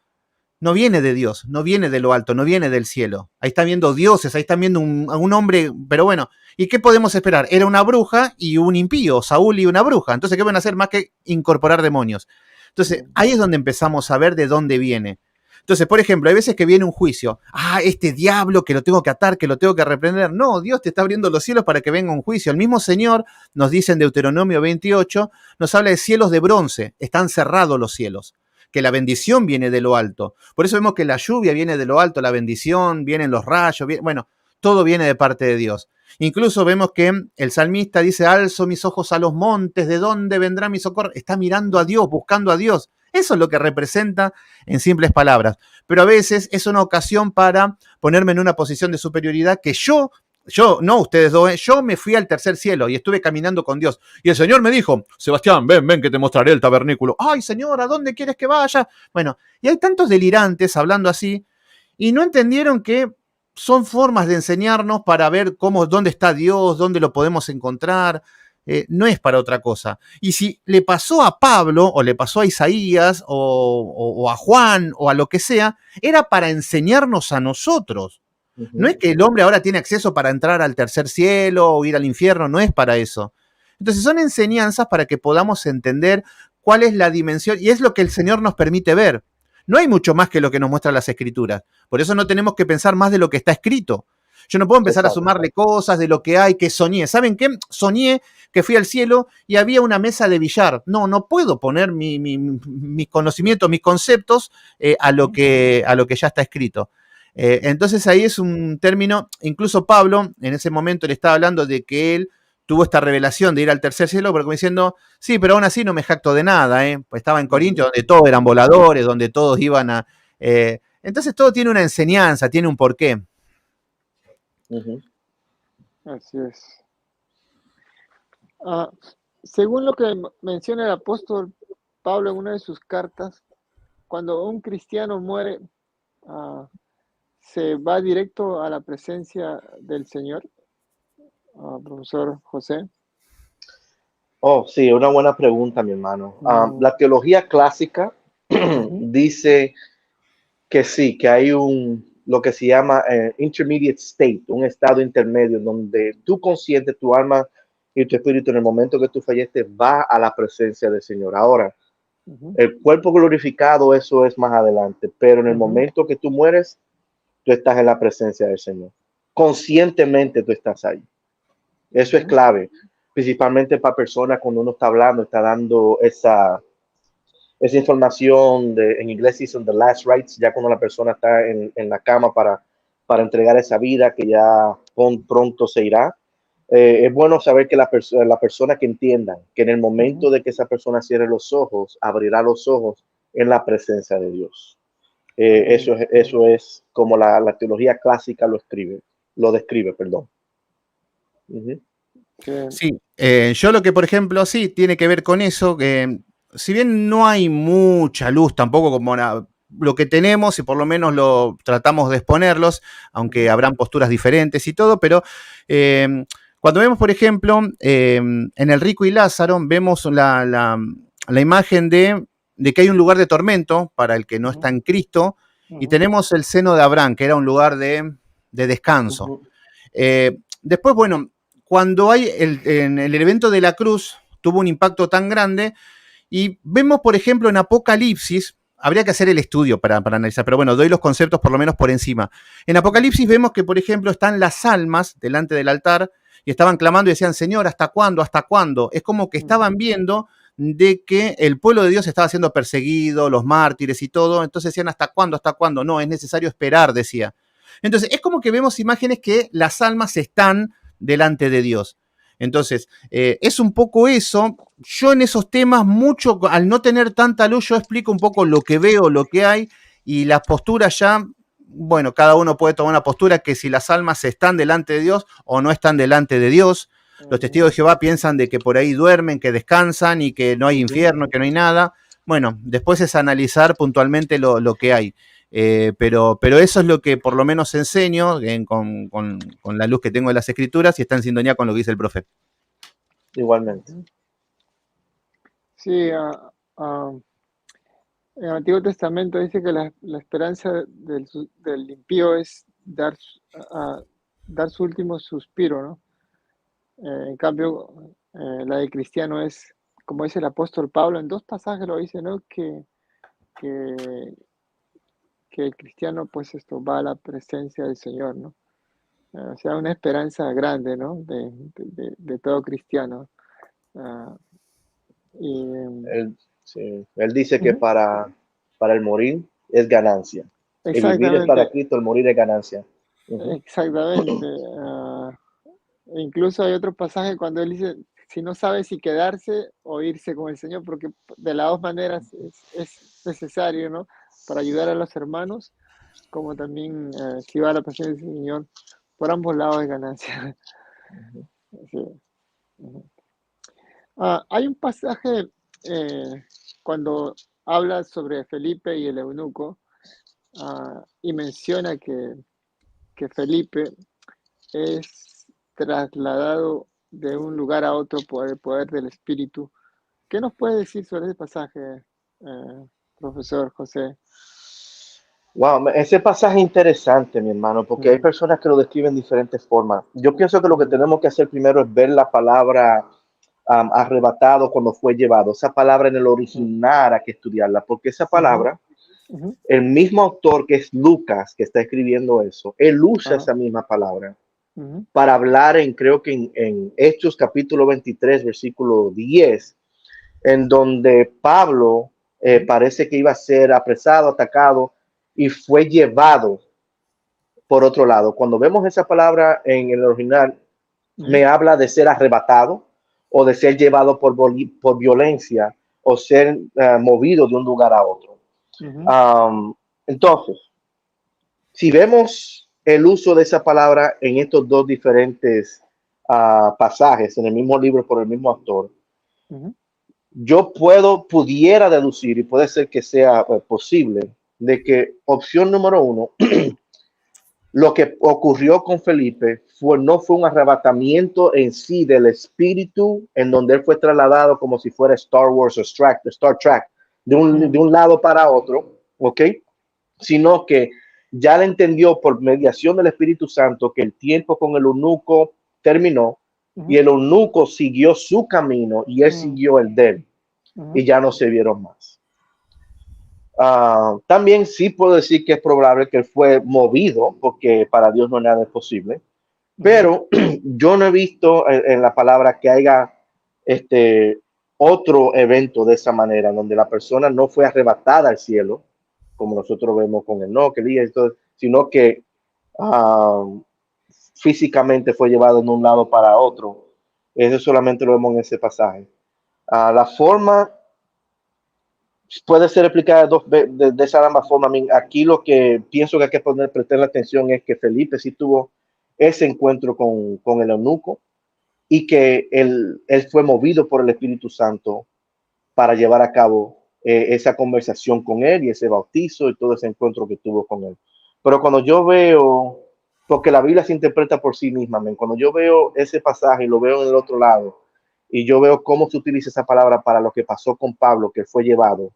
No viene de Dios, no viene de lo alto, no viene del cielo. Ahí están viendo dioses, ahí están viendo a un hombre, pero bueno, ¿y qué podemos esperar? Era una bruja y un impío, Saúl y una bruja. Entonces, ¿qué van a hacer más que incorporar demonios? Entonces, ahí es donde empezamos a ver de dónde viene. Entonces, por ejemplo, hay veces que viene un juicio. Este diablo que lo tengo que atar, que lo tengo que reprender. No, Dios te está abriendo los cielos para que venga un juicio. El mismo Señor nos dice en Deuteronomio 28, nos habla de cielos de bronce. Están cerrados los cielos. Que la bendición viene de lo alto. Por eso vemos que la lluvia viene de lo alto, la bendición, vienen los rayos. Bueno, todo viene de parte de Dios. Incluso vemos que el salmista dice, alzo mis ojos a los montes, ¿de dónde vendrá mi socorro? Está mirando a Dios, buscando a Dios. Eso es lo que representa en simples palabras. Pero a veces es una ocasión para ponerme en una posición de superioridad que yo, no ustedes dos, yo me fui al tercer cielo y estuve caminando con Dios. Y el Señor me dijo, Sebastián, ven que te mostraré el tabernáculo. Ay, Señor, ¿a dónde quieres que vaya? Bueno, y hay tantos delirantes hablando así y no entendieron que son formas de enseñarnos para ver dónde está Dios, dónde lo podemos encontrar. No es para otra cosa. Y si le pasó a Pablo, o le pasó a Isaías, o a Juan, o a lo que sea, era para enseñarnos a nosotros. No es que el hombre ahora tiene acceso para entrar al tercer cielo o ir al infierno, no es para eso. Entonces son enseñanzas para que podamos entender cuál es la dimensión, y es lo que el Señor nos permite ver. No hay mucho más que lo que nos muestran las Escrituras. Por eso no tenemos que pensar más de lo que está escrito. Yo no puedo empezar a sumarle cosas de lo que hay, que soñé. ¿Saben qué? Soñé que fui al cielo y había una mesa de billar. No puedo poner mis conocimientos, mis conceptos a lo que ya está escrito. Entonces ahí es un término, incluso Pablo en ese momento le estaba hablando de que él tuvo esta revelación de ir al tercer cielo, pero como diciendo, sí, pero aún así no me jacto de nada, pues estaba en Corintios, donde todos eran voladores, donde todos iban a... entonces todo tiene una enseñanza, tiene un porqué. Así es. Según lo que menciona el apóstol Pablo en una de sus cartas, cuando un cristiano muere, se va directo a la presencia del Señor, profesor José. Oh, sí, una buena pregunta, mi hermano. La teología clásica dice que sí, que hay lo que se llama intermediate state, un estado intermedio donde tu consciente, tu alma y tu espíritu en el momento que tú falleces va a la presencia del Señor. Ahora, el cuerpo glorificado, eso es más adelante, pero en el momento que tú mueres, tú estás en la presencia del Señor. Conscientemente tú estás ahí. Eso es clave, principalmente para personas cuando uno está hablando, está dando esa información, en inglés dicen the last rites, ya cuando la persona está en la cama para entregar esa vida que ya pronto se irá. Es bueno saber que la persona que entienda que en el momento de que esa persona cierre los ojos, abrirá los ojos en la presencia de Dios. Eso es como la teología clásica lo describe, perdón. Sí, yo lo que, por ejemplo, sí, tiene que ver con eso, que si bien no hay mucha luz tampoco como lo que tenemos, y por lo menos lo tratamos de exponerlos, aunque habrán posturas diferentes y todo, pero cuando vemos, por ejemplo, en el rico y Lázaro, vemos la imagen de que hay un lugar de tormento para el que no está en Cristo, y tenemos el seno de Abraham, que era un lugar de descanso. Después, bueno, cuando hay en el evento de la cruz, tuvo un impacto tan grande, y vemos, por ejemplo, en Apocalipsis, habría que hacer el estudio para analizar, pero bueno, doy los conceptos por lo menos por encima. En Apocalipsis vemos que, por ejemplo, están las almas delante del altar y estaban clamando y decían, Señor, ¿hasta cuándo? ¿Hasta cuándo? Es como que estaban viendo de que el pueblo de Dios estaba siendo perseguido, los mártires y todo, entonces decían, ¿hasta cuándo? ¿Hasta cuándo? No, es necesario esperar, decía. Entonces, es como que vemos imágenes que las almas están delante de Dios. Entonces, es un poco eso. Yo en esos temas, mucho, al no tener tanta luz, yo explico un poco lo que veo, lo que hay, y las posturas ya, bueno, cada uno puede tomar una postura que si las almas están delante de Dios o no están delante de Dios. Los testigos de Jehová piensan de que por ahí duermen, que descansan y que no hay infierno, que no hay nada. Bueno, después es analizar puntualmente lo que hay. Pero eso es lo que por lo menos enseño con la luz que tengo de las Escrituras y está en sintonía con lo que dice el profeta. Igualmente. Sí, en el Antiguo Testamento dice que la esperanza del impío es dar su último suspiro, ¿no? En cambio, la del cristiano es, como dice el apóstol Pablo, en 2 pasajes lo dice, ¿no? Que el cristiano, pues, va a la presencia del Señor, ¿no? O sea, una esperanza grande, ¿no? De todo cristiano. Él dice que para el morir es ganancia. El vivir es Exactamente. para Cristo, el morir es ganancia. Exactamente. Incluso hay otro pasaje cuando él dice, si no sabe si quedarse o irse con el Señor, porque de las dos maneras es necesario, ¿no? Para ayudar a los hermanos, como también si va a la presencia del Señor, por ambos lados de ganancia. Sí. Hay un pasaje cuando habla sobre Felipe y el eunuco, y menciona que Felipe es trasladado de un lugar a otro por el poder del Espíritu. ¿Qué nos puede decir sobre ese pasaje, profesor José? Wow, ese pasaje es interesante, mi hermano, porque hay personas que lo describen de diferentes formas. Yo pienso que lo que tenemos que hacer primero es ver la palabra arrebatado cuando fue llevado. Esa palabra en el original hay que estudiarla, porque esa palabra, el mismo autor que es Lucas, que está escribiendo eso, él usa esa misma palabra para hablar creo que en Hechos capítulo 23, versículo 10, en donde Pablo parece que iba a ser apresado, atacado, y fue llevado por otro lado. Cuando vemos esa palabra en el original, me habla de ser arrebatado o de ser llevado por violencia o ser movido de un lugar a otro. Entonces, si vemos el uso de esa palabra en estos dos diferentes pasajes, en el mismo libro por el mismo autor, yo pudiera deducir, y puede ser que sea posible, de que opción número uno, lo que ocurrió con Felipe no fue un arrebatamiento en sí del espíritu, en donde él fue trasladado como si fuera Star Wars o Star Trek, de un lado para otro, ¿ok? Sino que ya le entendió por mediación del Espíritu Santo que el tiempo con el eunuco terminó y el eunuco siguió su camino y él siguió el de él y ya no se vieron más. También sí puedo decir que es probable que él fue movido, porque para Dios no nada es posible, pero yo no he visto en la palabra que haya otro evento de esa manera, donde la persona no fue arrebatada al cielo, como nosotros vemos con Enoc, Elías, sino que físicamente fue llevado de un lado para otro. Eso solamente lo vemos en ese pasaje. La forma puede ser explicada de esa misma forma. Aquí lo que pienso que hay que prestar atención es que Felipe sí tuvo ese encuentro con el eunuco y que él fue movido por el Espíritu Santo para llevar a cabo esa conversación con él y ese bautizo y todo ese encuentro que tuvo con él. Pero cuando yo veo, porque la Biblia se interpreta por sí misma, cuando yo veo ese pasaje y lo veo en el otro lado, y yo veo cómo se utiliza esa palabra para lo que pasó con Pablo, que fue llevado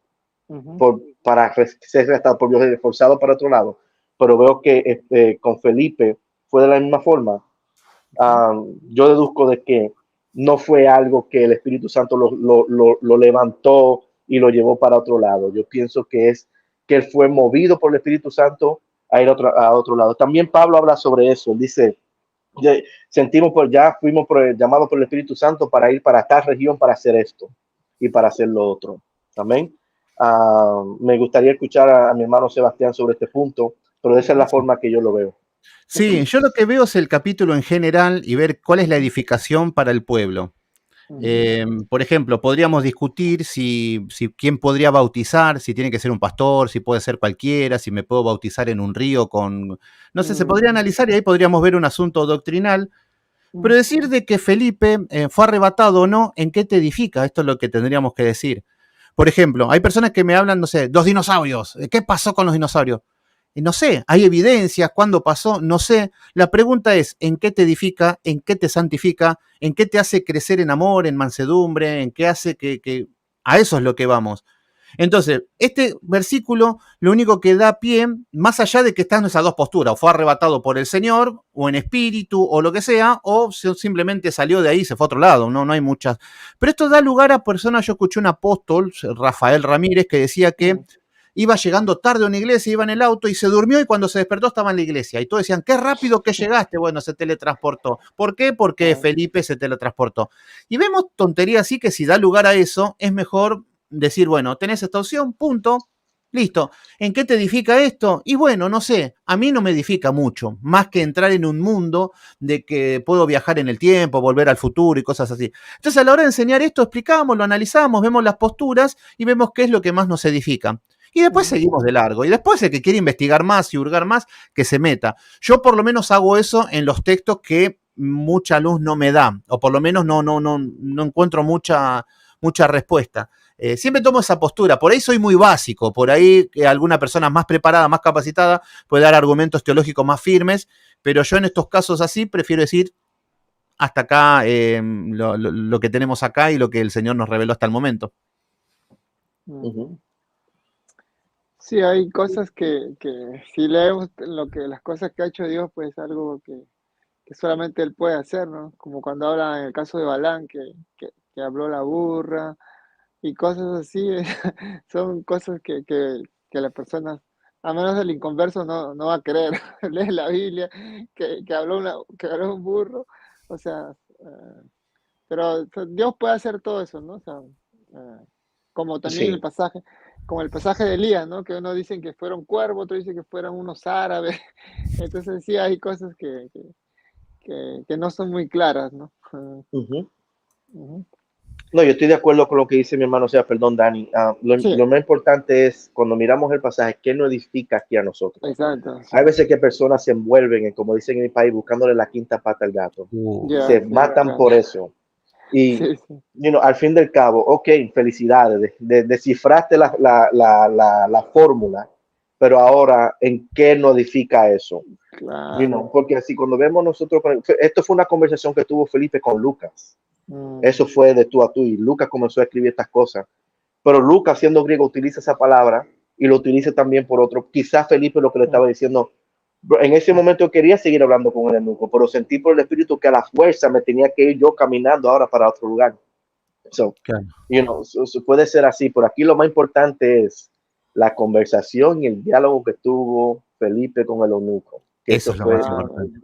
para ser arrestado por Dios, forzado para otro lado, pero veo que con Felipe fue de la misma forma. Yo deduzco de que no fue algo que el Espíritu Santo lo levantó y lo llevó para otro lado. Yo pienso que es que él fue movido por el Espíritu Santo a ir a otro lado. También Pablo habla sobre eso. Él dice, ya fuimos llamados por el Espíritu Santo para ir para esta región para hacer esto y para hacer lo otro. Amén. Me gustaría escuchar a mi hermano Sebastián sobre este punto, pero esa es la forma que yo lo veo. Sí, yo lo que veo es el capítulo en general y ver cuál es la edificación para el pueblo. Por ejemplo, podríamos discutir si quién podría bautizar, si tiene que ser un pastor, si puede ser cualquiera, si me puedo bautizar en un río con... No sé, se podría analizar y ahí podríamos ver un asunto doctrinal, pero decir de que Felipe fue arrebatado o no, ¿en qué te edifica? Esto es lo que tendríamos que decir. Por ejemplo, hay personas que me hablan, no sé, los dinosaurios, ¿qué pasó con los dinosaurios? Y no sé, hay evidencias, ¿cuándo pasó? No sé. La pregunta es, ¿en qué te edifica? ¿En qué te santifica? ¿En qué te hace crecer en amor, en mansedumbre? ¿En qué hace que... A eso es lo que vamos. Entonces, este versículo lo único que da pie, más allá de que están en esas dos posturas, o fue arrebatado por el Señor, o en espíritu, o lo que sea, o simplemente salió de ahí y se fue a otro lado, no hay muchas. Pero esto da lugar a personas, yo escuché un apóstol, Rafael Ramírez, que decía que iba llegando tarde a una iglesia, iba en el auto y se durmió y cuando se despertó estaba en la iglesia. Y todos decían, qué rápido que llegaste. Bueno, se teletransportó. ¿Por qué? Porque Felipe se teletransportó. Y vemos tonterías así que si da lugar a eso, es mejor decir, bueno, tenés esta opción, punto. Listo. ¿En qué te edifica esto? Y bueno, no sé, a mí no me edifica mucho, más que entrar en un mundo de que puedo viajar en el tiempo, volver al futuro y cosas así. Entonces, a la hora de enseñar esto, explicamos, lo analizamos, vemos las posturas y vemos qué es lo que más nos edifica. Y después seguimos de largo. Y después el que quiere investigar más y hurgar más, que se meta. Yo por lo menos hago eso en los textos que mucha luz no me da, o por lo menos no encuentro mucha respuesta. Siempre tomo esa postura, por ahí soy muy básico, por ahí alguna persona más preparada, más capacitada, puede dar argumentos teológicos más firmes, pero yo en estos casos así prefiero decir hasta acá lo que tenemos acá y lo que el Señor nos reveló hasta el momento. Sí, hay cosas que si leemos las cosas que ha hecho Dios, pues algo que solamente Él puede hacer, ¿no? Como cuando habla en el caso de Balán, que habló la burra, y cosas así, son cosas que las personas, a menos el inconverso, no va a creer. Lee la Biblia, que habló un burro, o sea, pero Dios puede hacer todo eso, ¿no? O sea, como también Sí. como el pasaje de Elías, ¿no? Que unos dicen que fueron cuervos, otros dicen que fueron unos árabes. Entonces sí hay cosas que no son muy claras, ¿no? No, yo estoy de acuerdo con lo que dice mi hermano, o sea, perdón, Dani. Sí, Lo más importante es, cuando miramos el pasaje, ¿qué nos edifica aquí a nosotros? exacto. Sí. Hay veces que personas se envuelven, como dicen en mi país, buscándole la quinta pata al gato. Ya, Se sí, matan claro. por eso. Y, Sí, sí. al fin del cabo, ok, felicidades, descifraste la fórmula, pero ahora, ¿en qué nos edifica eso? Claro. Porque así cuando vemos nosotros, esto fue una conversación que tuvo Felipe con Lucas. Mm, Eso fue de tú a tú y Lucas comenzó a escribir estas cosas. Pero Lucas, siendo griego, utiliza esa palabra y lo utiliza también por otro. Quizás Felipe lo que le estaba diciendo, en ese momento quería seguir hablando con el eunuco, pero sentí por el Espíritu que a la fuerza me tenía que ir yo caminando ahora para otro lugar. So, Claro. so puede ser así, pero aquí lo más importante es la conversación y el diálogo que tuvo Felipe con el eunuco. Que Eso eso es lo fue más claro, importante.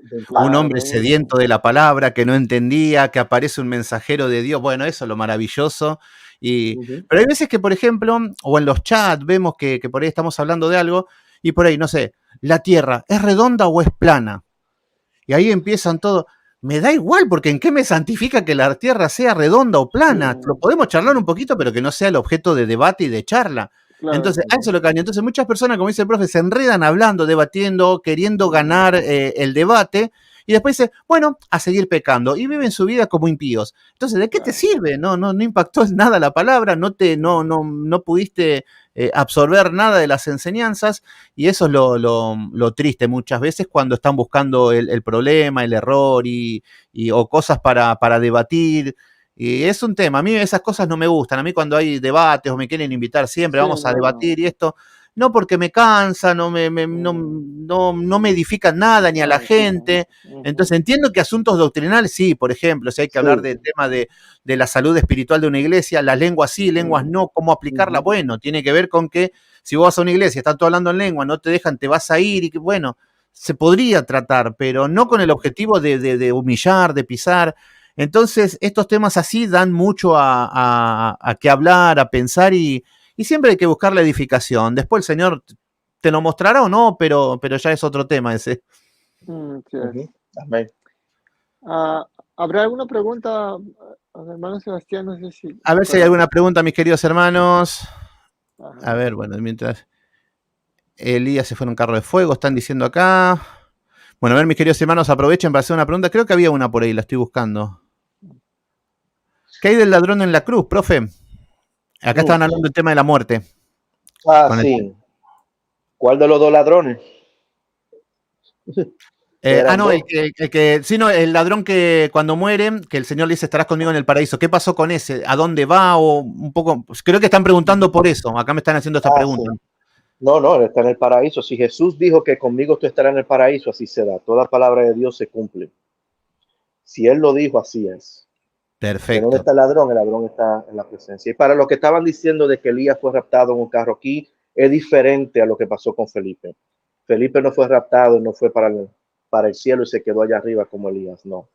Un hombre claro, sediento de la palabra, que no entendía, que aparece un mensajero de Dios. Bueno, eso es lo maravilloso. Pero hay veces que, por ejemplo, o en los chats vemos que por ahí estamos hablando de algo y por ahí, no sé, la Tierra, ¿es redonda o es plana? Y ahí empiezan todo. Me da igual, porque ¿en qué me santifica que la Tierra sea redonda o plana? Lo podemos charlar un poquito, pero que no sea el objeto de debate y de charla. claro, Entonces, a eso lo caño. Entonces, muchas personas, como dice el profe, se enredan hablando, debatiendo, queriendo ganar el debate, y después dice, bueno, a seguir pecando, y viven su vida como impíos. Entonces, ¿de qué te claro. sirve? No impactó en nada la palabra, no pudiste absorber nada de las enseñanzas, y eso es lo triste muchas veces cuando están buscando el problema, el error o cosas para debatir. Y es un tema, a mí esas cosas no me gustan, a mí cuando hay debates o me quieren invitar siempre, Sí, vamos a no, debatir y esto, no porque me cansa, no me edifican nada ni a la claro, sí. gente. Entonces entiendo que asuntos doctrinales sí, por ejemplo, si hay que hablar del tema de la salud espiritual de una iglesia, las lenguas sí, lenguas no, cómo aplicarla, bueno, tiene que ver con que si vos vas a una iglesia, están todos hablando en lengua, no te dejan, te vas a ir, y que bueno, se podría tratar, pero no con el objetivo de humillar, de pisar. Entonces, estos temas así dan mucho a qué hablar, a pensar y siempre hay que buscar la edificación. Después el Señor te lo mostrará o no, pero ya es otro tema ese. Sí es. Amén. ¿Habrá alguna pregunta, hermano Sebastián? No sé si A ver si hay para... alguna pregunta, mis queridos hermanos. A Ajá. ver, bueno, mientras Elías se fue en un carro de fuego, están diciendo acá. Bueno, a ver, mis queridos hermanos, aprovechen para hacer una pregunta. Creo que había una por ahí, la estoy buscando. ¿Qué hay del ladrón en la cruz, profe? Acá estaban hablando del tema de la muerte. Sí. ¿Cuál de los dos ladrones? Eran No, dos. no, el ladrón que cuando muere, que el Señor le dice, estarás conmigo en el paraíso. ¿Qué pasó con ese? ¿A dónde va? O un poco, pues, creo que están preguntando por eso. Acá me están haciendo esta pregunta. Sí. No, él está en el paraíso. Si Jesús dijo que conmigo tú estarás en el paraíso, así será. Toda palabra de Dios se cumple. Si él lo dijo, así es. ¿De dónde Perfecto. está el ladrón? El ladrón está en la presencia. Y para los que estaban diciendo de que Elías fue raptado en un carro aquí, es diferente a lo que pasó con Felipe. Felipe no fue raptado, no fue para el cielo y se quedó allá arriba como Elías, no.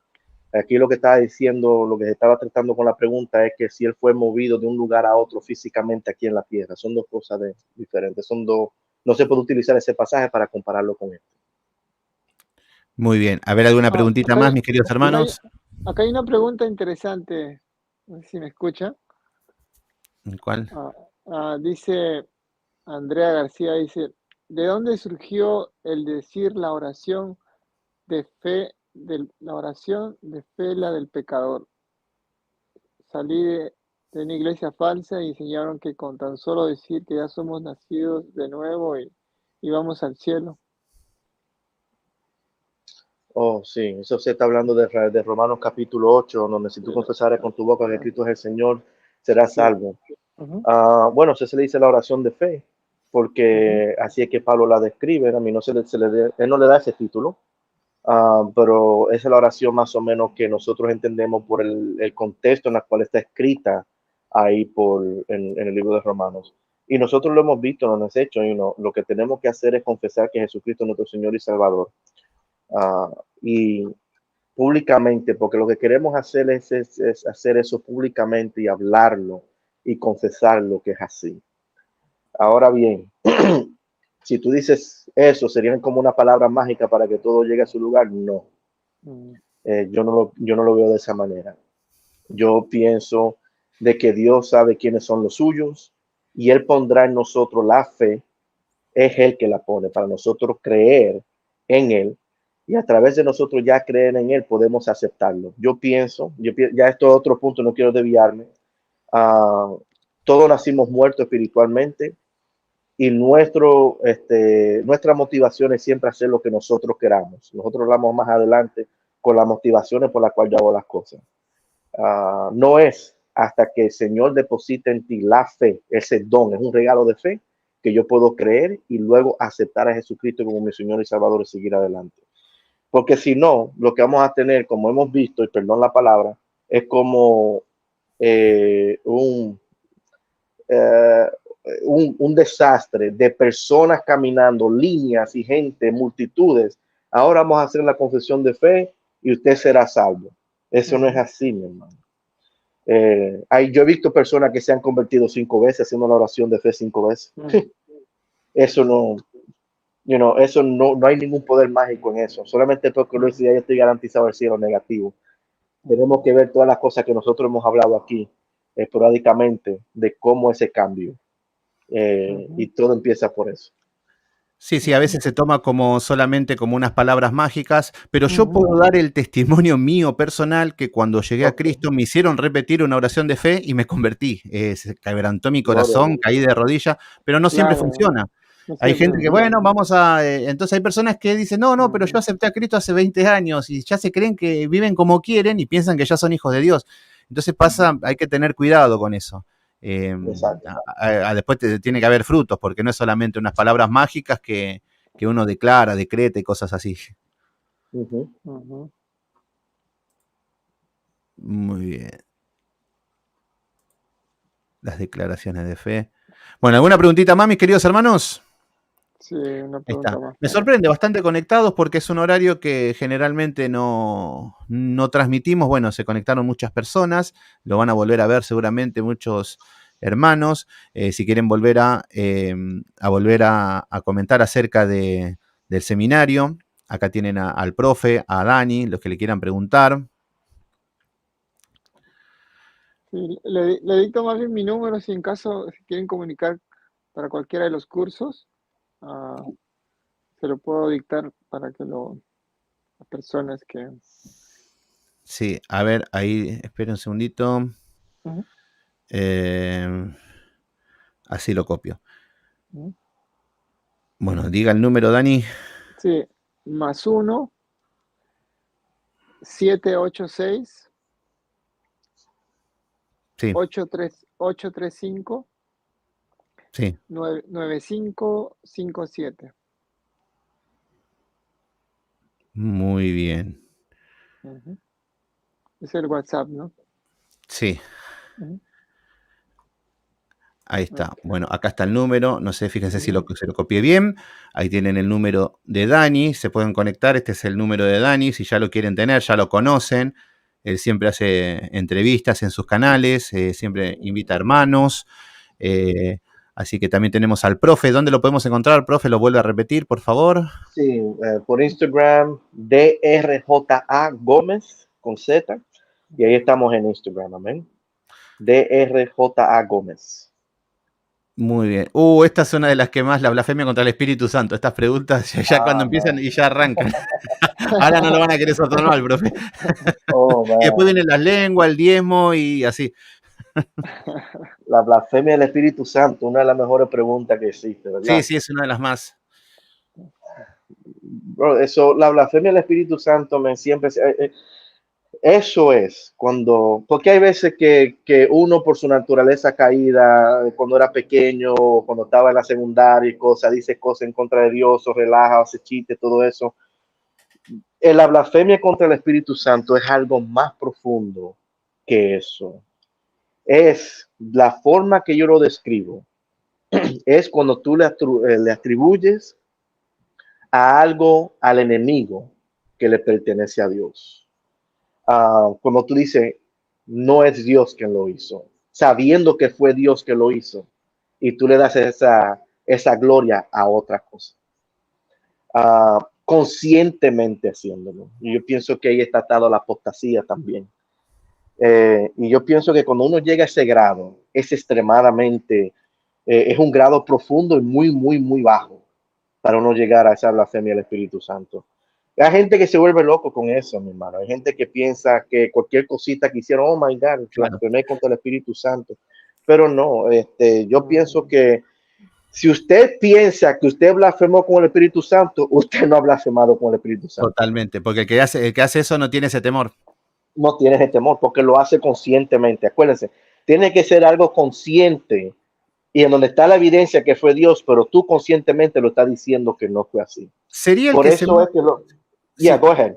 Aquí lo que estaba diciendo, lo que se estaba tratando con la pregunta es que si él fue movido de un lugar a otro físicamente aquí en la tierra. Son dos cosas diferentes. No se puede utilizar ese pasaje para compararlo con esto. Muy bien. A ver, ¿alguna preguntita más, mis queridos hermanos? Acá hay una pregunta interesante. No sé si me escucha. ¿Cuál? Dice Andrea García, dice, ¿de dónde surgió el decir la oración de fe, la del pecador? Salí de una iglesia falsa y enseñaron que con tan solo decir que ya somos nacidos de nuevo y vamos al cielo. Oh, sí, eso se está hablando de Romanos capítulo 8, donde si tú confesares con tu boca que Cristo es el Señor, serás salvo. Bueno, eso se le dice la oración de fe, porque así es que Pablo la describe. A mí no él no le da ese título, pero esa es la oración más o menos que nosotros entendemos por el contexto en el cual está escrita ahí en el libro de Romanos. Y nosotros lo hemos visto, lo hemos hecho, lo que tenemos que hacer es confesar que Jesucristo es nuestro Señor y Salvador. Y públicamente, porque lo que queremos hacer es hacer eso públicamente y hablarlo y confesarlo que es así. Ahora bien, si tú dices eso, serían como una palabra mágica para que todo llegue a su lugar. No, yo no lo veo de esa manera. Yo pienso de que Dios sabe quiénes son los suyos y Él pondrá en nosotros la fe. Es Él que la pone para nosotros creer en Él, y a través de nosotros ya creer en Él podemos aceptarlo. Yo pienso, ya esto es otro punto, no quiero desviarme. Todos nacimos muertos espiritualmente y nuestra motivación es siempre hacer lo que nosotros queramos. Nosotros hablamos más adelante con las motivaciones por las cuales yo hago las cosas. No es hasta que el Señor deposita en ti la fe, ese don, es un regalo de fe, que yo puedo creer y luego aceptar a Jesucristo como mi Señor y Salvador y seguir adelante. Porque si no, lo que vamos a tener, como hemos visto, y perdón la palabra, es como un desastre de personas caminando, líneas y gente, multitudes. Ahora vamos a hacer la confesión de fe y usted será salvo. Eso no es así, mi hermano. Yo he visto personas que se han convertido 5 veces haciendo la oración de fe 5 veces. Eso no, eso no hay ningún poder mágico en eso. Solamente porque lo decía, yo estoy garantizado el cielo negativo. Tenemos que ver todas las cosas que nosotros hemos hablado aquí esporádicamente de cómo ese cambio. Y todo empieza por eso. Sí, a veces se toma solamente como unas palabras mágicas, pero yo puedo dar el testimonio mío personal que cuando llegué a Cristo me hicieron repetir una oración de fe y me convertí. Se quebrantó mi corazón, caí de rodillas, pero no siempre funciona. Hay gente que, bueno, entonces hay personas que dicen, no, pero yo acepté a Cristo hace 20 años y ya se creen que viven como quieren y piensan que ya son hijos de Dios. Entonces hay que tener cuidado con eso. Después tiene que haber frutos, porque no es solamente unas palabras mágicas que uno declara, decreta y cosas así. Muy bien. Las declaraciones de fe. Bueno, ¿alguna preguntita más, mis queridos hermanos? Sí, una pregunta más. Me sorprende, bastante conectados porque es un horario que generalmente no transmitimos. Bueno, se conectaron muchas personas, lo van a volver a ver seguramente muchos hermanos. Si quieren volver a comentar acerca del seminario, acá tienen al profe, a Dani, los que le quieran preguntar. Sí, le dicto más bien mi número si en caso si quieren comunicar para cualquiera de los cursos. Se lo puedo dictar para que las personas que... Sí, a ver, ahí, esperen un segundito. Así lo copio. Bueno, diga el número, Dani. Sí, +1 786 sí. 835 sí. 9557. Muy bien. Es el WhatsApp, ¿no? Sí. Ahí está. Bueno, acá está el número. No sé, fíjense si se lo copié bien. Ahí tienen el número de Dani. Se pueden conectar. Este es el número de Dani. Si ya lo quieren tener, ya lo conocen. Él siempre hace entrevistas en sus canales, siempre invita a hermanos. Así que también tenemos al profe. ¿Dónde lo podemos encontrar, profe? ¿Lo vuelve a repetir, por favor? Sí, por Instagram, DRJA Gómez con Z. Y ahí estamos en Instagram, amén. DRJA Gómez. Muy bien. Esta es una de las que más, la blasfemia contra el Espíritu Santo. Estas preguntas ya cuando empiezan y ya arrancan. Ahora no lo van a querer soltar mal, profe. Y después vienen las lenguas, el diezmo y así. La blasfemia del Espíritu Santo, una de las mejores preguntas que existe, ¿verdad? Sí, es una de las más. Bro, la blasfemia del Espíritu Santo siempre... Eso es cuando, porque hay veces que uno por su naturaleza caída, cuando era pequeño, cuando estaba en la secundaria y cosas, dice cosas en contra de Dios o relaja, hace chistes, todo eso. La blasfemia contra el Espíritu Santo es algo más profundo que eso. Es la forma que yo lo describo. Es cuando tú le atribuyes a algo, al enemigo, que le pertenece a Dios. Cuando tú dices, no es Dios quien lo hizo, sabiendo que fue Dios que lo hizo, y tú le das esa gloria a otra cosa, conscientemente haciéndolo. Y yo pienso que ahí está atado la apostasía también. Y yo pienso que cuando uno llega a ese grado, es extremadamente, es un grado profundo y muy, muy, muy bajo para uno llegar a esa blasfemia del Espíritu Santo. Hay gente que se vuelve loco con eso, mi hermano. Hay gente que piensa que cualquier cosita que hicieron, oh my God, blasfemé contra el Espíritu Santo. Pero no, yo pienso que si usted piensa que usted blasfemó con el Espíritu Santo, usted no ha blasfemado con el Espíritu Santo. Totalmente, porque el que hace eso no tiene ese temor. No tiene ese temor, porque lo hace conscientemente. Acuérdense, tiene que ser algo consciente y en donde está la evidencia que fue Dios, pero tú conscientemente lo estás diciendo que no fue así. Sería el Por que eso es que lo... Yeah, go ahead.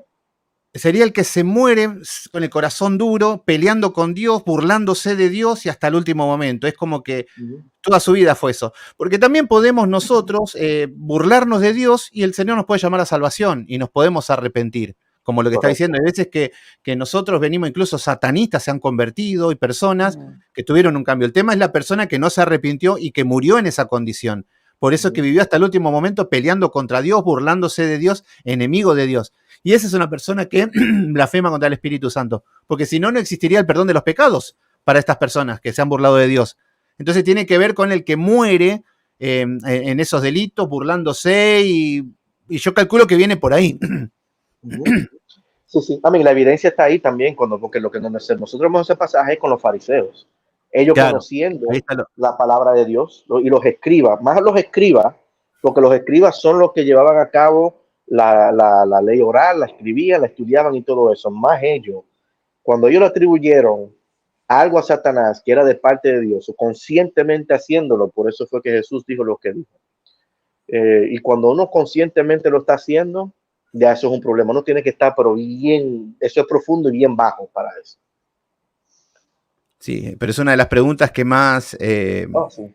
Sería el que se muere con el corazón duro, peleando con Dios, burlándose de Dios y hasta el último momento. Es como que toda su vida fue eso. Porque también podemos nosotros burlarnos de Dios y el Señor nos puede llamar a salvación y nos podemos arrepentir. Como lo que está diciendo, hay veces que nosotros venimos, incluso satanistas se han convertido y personas que tuvieron un cambio. El tema es la persona que no se arrepintió y que murió en esa condición. Por eso que vivió hasta el último momento peleando contra Dios, burlándose de Dios, enemigo de Dios. Y esa es una persona que blasfema contra el Espíritu Santo. Porque si no, no existiría el perdón de los pecados para estas personas que se han burlado de Dios. Entonces tiene que ver con el que muere en esos delitos, burlándose, y yo calculo que viene por ahí. Sí. La evidencia está ahí también, porque lo que nosotros vemos ese pasaje es con los fariseos. Ellos conociendo la palabra de Dios y los escribas, más los escribas, porque los escribas son los que llevaban a cabo la ley oral, la escribían, la estudiaban y todo eso, más ellos. Cuando ellos le atribuyeron algo a Satanás que era de parte de Dios, o conscientemente haciéndolo, por eso fue que Jesús dijo lo que dijo. Y cuando uno conscientemente lo está haciendo, ya eso es un problema. Uno tiene que estar, pero bien, eso es profundo y bien bajo para eso. Sí, pero es una de las preguntas que más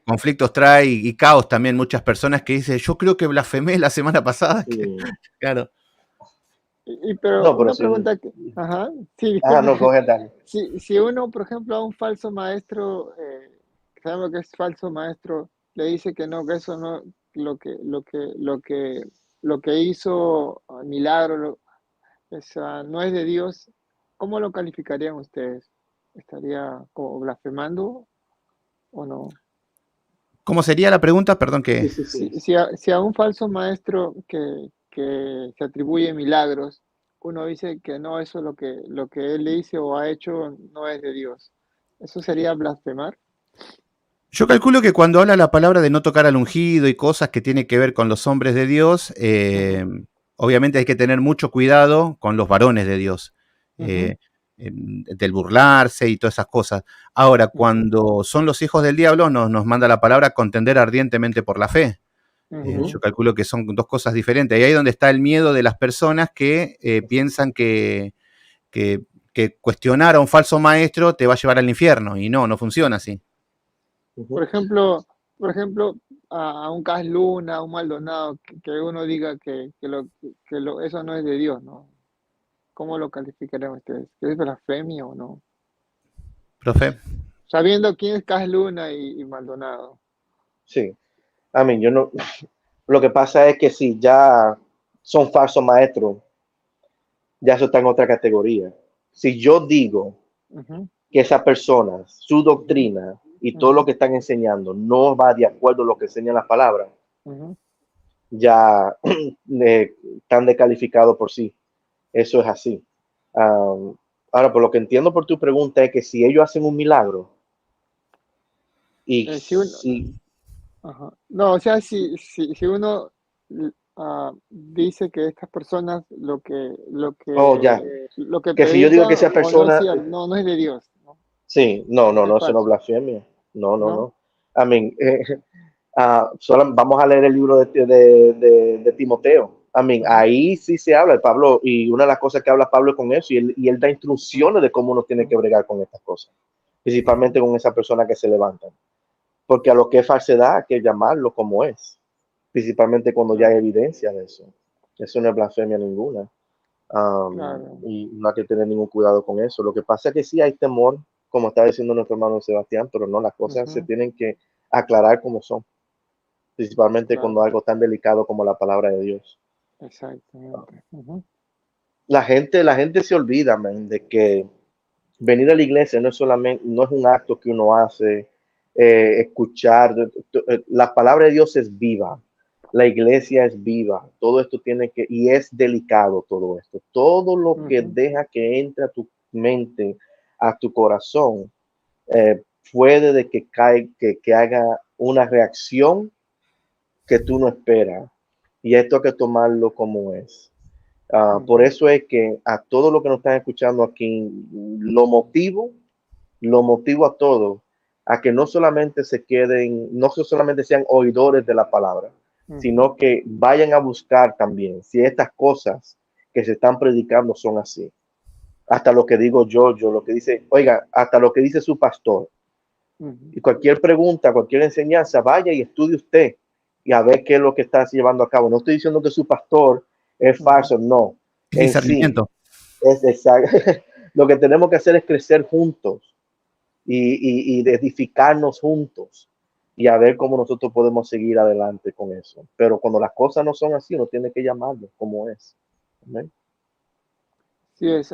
conflictos trae y caos también. Muchas personas que dicen, yo creo que blasfemé la semana pasada. Sí. Claro. Pero una pregunta que... no, coge, dale. Si uno, por ejemplo, a un falso maestro, sabemos que es falso maestro, le dice que no, que eso no, lo que hizo, milagro, no es de Dios, ¿cómo lo calificarían ustedes? ¿Estaría como blasfemando o no? ¿Cómo sería la pregunta? Perdón que... Si a un falso maestro que se atribuye milagros, uno dice que no, eso lo que él dice o ha hecho no es de Dios, ¿eso sería blasfemar? Yo calculo que cuando habla la palabra de no tocar al ungido y cosas que tienen que ver con los hombres de Dios, obviamente hay que tener mucho cuidado con los varones de Dios, del burlarse y todas esas cosas. Ahora, cuando son los hijos del diablo, nos manda la palabra contender ardientemente por la fe. Yo calculo que son dos cosas diferentes. Y ahí es donde está el miedo de las personas que piensan que cuestionar a un falso maestro te va a llevar al infierno. Y no funciona así. Por ejemplo, a un Cas Luna, a un Maldonado, que uno diga que eso no es de Dios, ¿no? ¿cómo lo calificarían ustedes? ¿Es blasfemia o no? Profe. Sabiendo quién es Cas Luna y Maldonado. Sí. I mean, yo no, lo que pasa es que si ya son falsos maestros, ya eso está en otra categoría. Si yo digo Ujú, que esa persona, su doctrina y todo lo ujú, que están enseñando no va de acuerdo a lo que enseñan las palabras, ujú. ya están descalificados por sí. Eso es así. Ahora, por lo que entiendo por tu pregunta es que si ellos hacen un milagro y Si uno, si, ajá. No, o sea, si uno dice que estas personas oh, ya, lo que que si yo digo predican que esa o no es persona, cierto, no, no es de Dios, ¿no? sí, no, no, Es no, eso no es falso, blasfemia. No, no, ¿no? no. I mean, vamos a leer el libro de Timoteo. I mean, Ujú, ahí sí se habla de Pablo y una de las cosas que habla Pablo es con eso y él da ujú, instrucciones de cómo uno tiene que ujú, bregar con estas cosas, principalmente ujú. con esa persona que se levanta. Porque a lo que es falsedad hay que llamarlo como es, principalmente cuando ya hay Claro, evidencia de eso. Eso no es blasfemia ninguna. claro. Y no hay que tener ningún cuidado con eso. Lo que pasa es que sí hay temor, como está diciendo nuestro hermano Sebastián, pero no, las cosas se Ujú, tienen que aclarar como son, principalmente cuando claro, algo tan delicado como la palabra de Dios. exactamente. Ujú, La gente se olvida, man, de que venir a la iglesia no es solamente, no es un acto que uno hace, escuchar, la palabra de Dios es viva, la iglesia es viva, todo esto tiene que, y es delicado todo esto, todo lo que ujú, deja que entre a tu mente, a tu corazón, puede de que que haga una reacción que tú no esperas, y esto hay que tomarlo como es. Por ujú, eso es que a todos los que nos están escuchando aquí, lo motivo a todos a que no solamente se queden, no solamente sean oidores de la palabra, ujú. sino que vayan a buscar también si estas cosas que se están predicando son así. Hasta lo que digo yo, lo que dice, oiga, hasta lo que dice su pastor. Ujú, Y cualquier pregunta, cualquier enseñanza, vaya y estudie usted y a ver qué es lo que está llevando a cabo. No estoy diciendo que su pastor es ujú. falso, no. Es En sí, discernimiento. es exacto. Lo que tenemos que hacer es crecer juntos y de edificarnos juntos y a ver cómo nosotros podemos seguir adelante con eso. Pero cuando las cosas no son así, uno tiene que llamarlo como es. Amén. Sí, es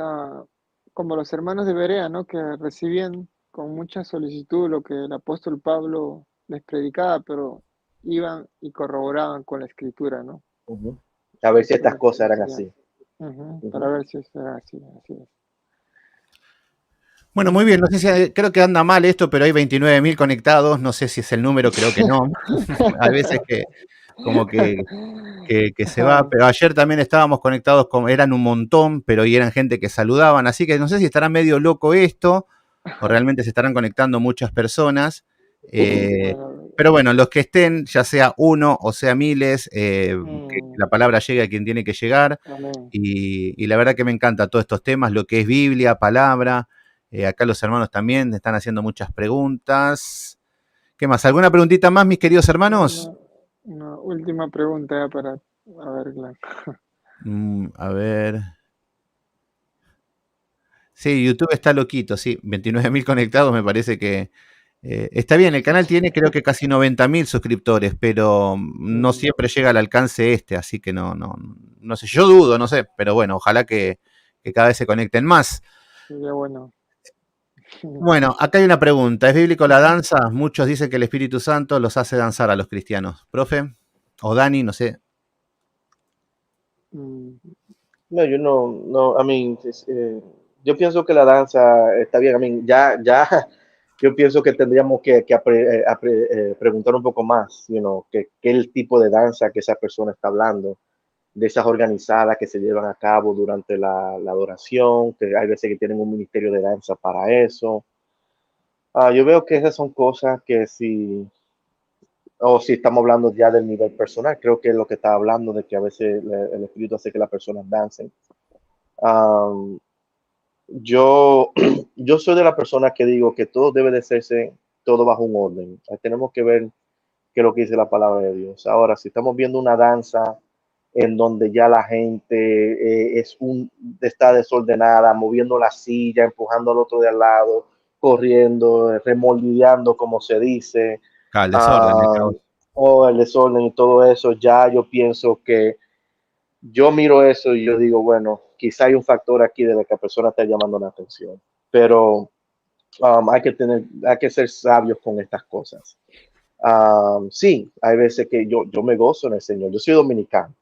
como los hermanos de Berea, ¿no? Que recibían con mucha solicitud lo que el apóstol Pablo les predicaba, pero iban y corroboraban con la escritura, ¿no? Ujú. A ver si Eso estas es lo que cosas eran decían. así. Ujú, para Ujú. ver si eso era así, así es. Bueno, muy Ujú. bien. No sé si creo que anda mal esto, pero hay 29.000 conectados. No sé si es el número, creo que no. Hay veces que como que se va, Ajá. pero ayer también estábamos conectados eran un montón, pero y eran gente que saludaban, así que no sé si estará medio loco esto o realmente se estarán conectando muchas personas. Bueno, Pero bueno, los que estén, ya sea uno o sea miles, que mm, la palabra llegue a quien tiene que llegar. amén. Y la verdad que me encanta todos estos temas, lo que es Biblia, palabra. Acá los hermanos también están haciendo muchas preguntas. ¿Qué más? ¿Alguna preguntita más, mis queridos hermanos? Una última pregunta ya para, a ver, A ver. Sí, YouTube está loquito, sí. 29.000 conectados, me parece que está bien. El canal tiene creo que casi 90.000 suscriptores, pero no mm, siempre llega al alcance este, así que no sé. Yo dudo, no sé, pero bueno, ojalá que cada vez se conecten más. sería bueno. Bueno, acá hay una pregunta. ¿Es bíblico la Ujú. danza? Muchos dicen que el Espíritu Santo los hace danzar a los cristianos. ¿Profe? O Dani, no sé. Mm, No, yo no, I mean, yo pienso que la danza está bien, I mean, yo pienso que tendríamos que preguntar un poco más, qué el tipo de danza que esa persona está hablando, de esas organizadas que se llevan a cabo durante la adoración, que hay veces que tienen un ministerio de danza para eso. Yo veo que esas son cosas que o si estamos hablando ya del nivel personal, creo que es lo que está hablando de que a veces el espíritu hace que las personas dancen. Um, yo, yo soy de la persona que digo que todo debe de hacerse todo bajo un orden. Tenemos que ver qué es lo que dice la palabra de Dios. Ahora, si estamos viendo una danza en donde ya la gente está desordenada, moviendo la silla, empujando al otro de al lado, corriendo, remolineando, como se dice, El desorden, el caos. o el desorden y todo eso. Ya yo pienso que yo miro eso y yo digo, bueno, quizá hay un factor aquí de la que la persona está llamando la atención, pero hay que ser sabios con estas cosas. Sí, hay veces que yo me gozo en el Señor. Yo soy dominicano.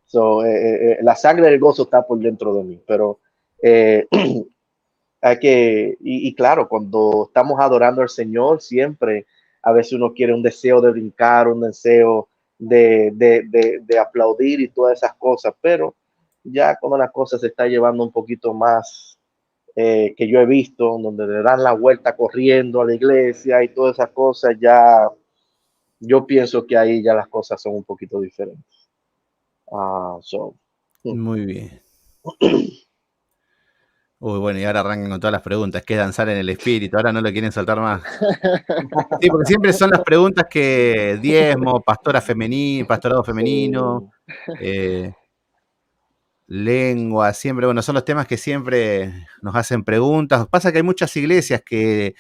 So, la sangre del gozo está por dentro de mí, pero eh, hay que, y claro, cuando estamos adorando al Señor, siempre a veces uno quiere un deseo de brincar, un deseo de aplaudir y todas esas cosas, pero ya cuando la cosa se está llevando un poquito más, que yo he visto, donde le dan la vuelta corriendo a la iglesia y todas esas cosas, ya yo pienso que ahí ya las cosas son un poquito diferentes. Muy bien. Uy, bueno, y ahora arrancan con todas las preguntas. ¿Qué es danzar en el espíritu? Ahora no lo quieren soltar más. Sí, porque siempre son las preguntas que diezmo, pastorado femenino, lengua, siempre, bueno, son los temas que siempre nos hacen preguntas. Pasa que hay muchas iglesias que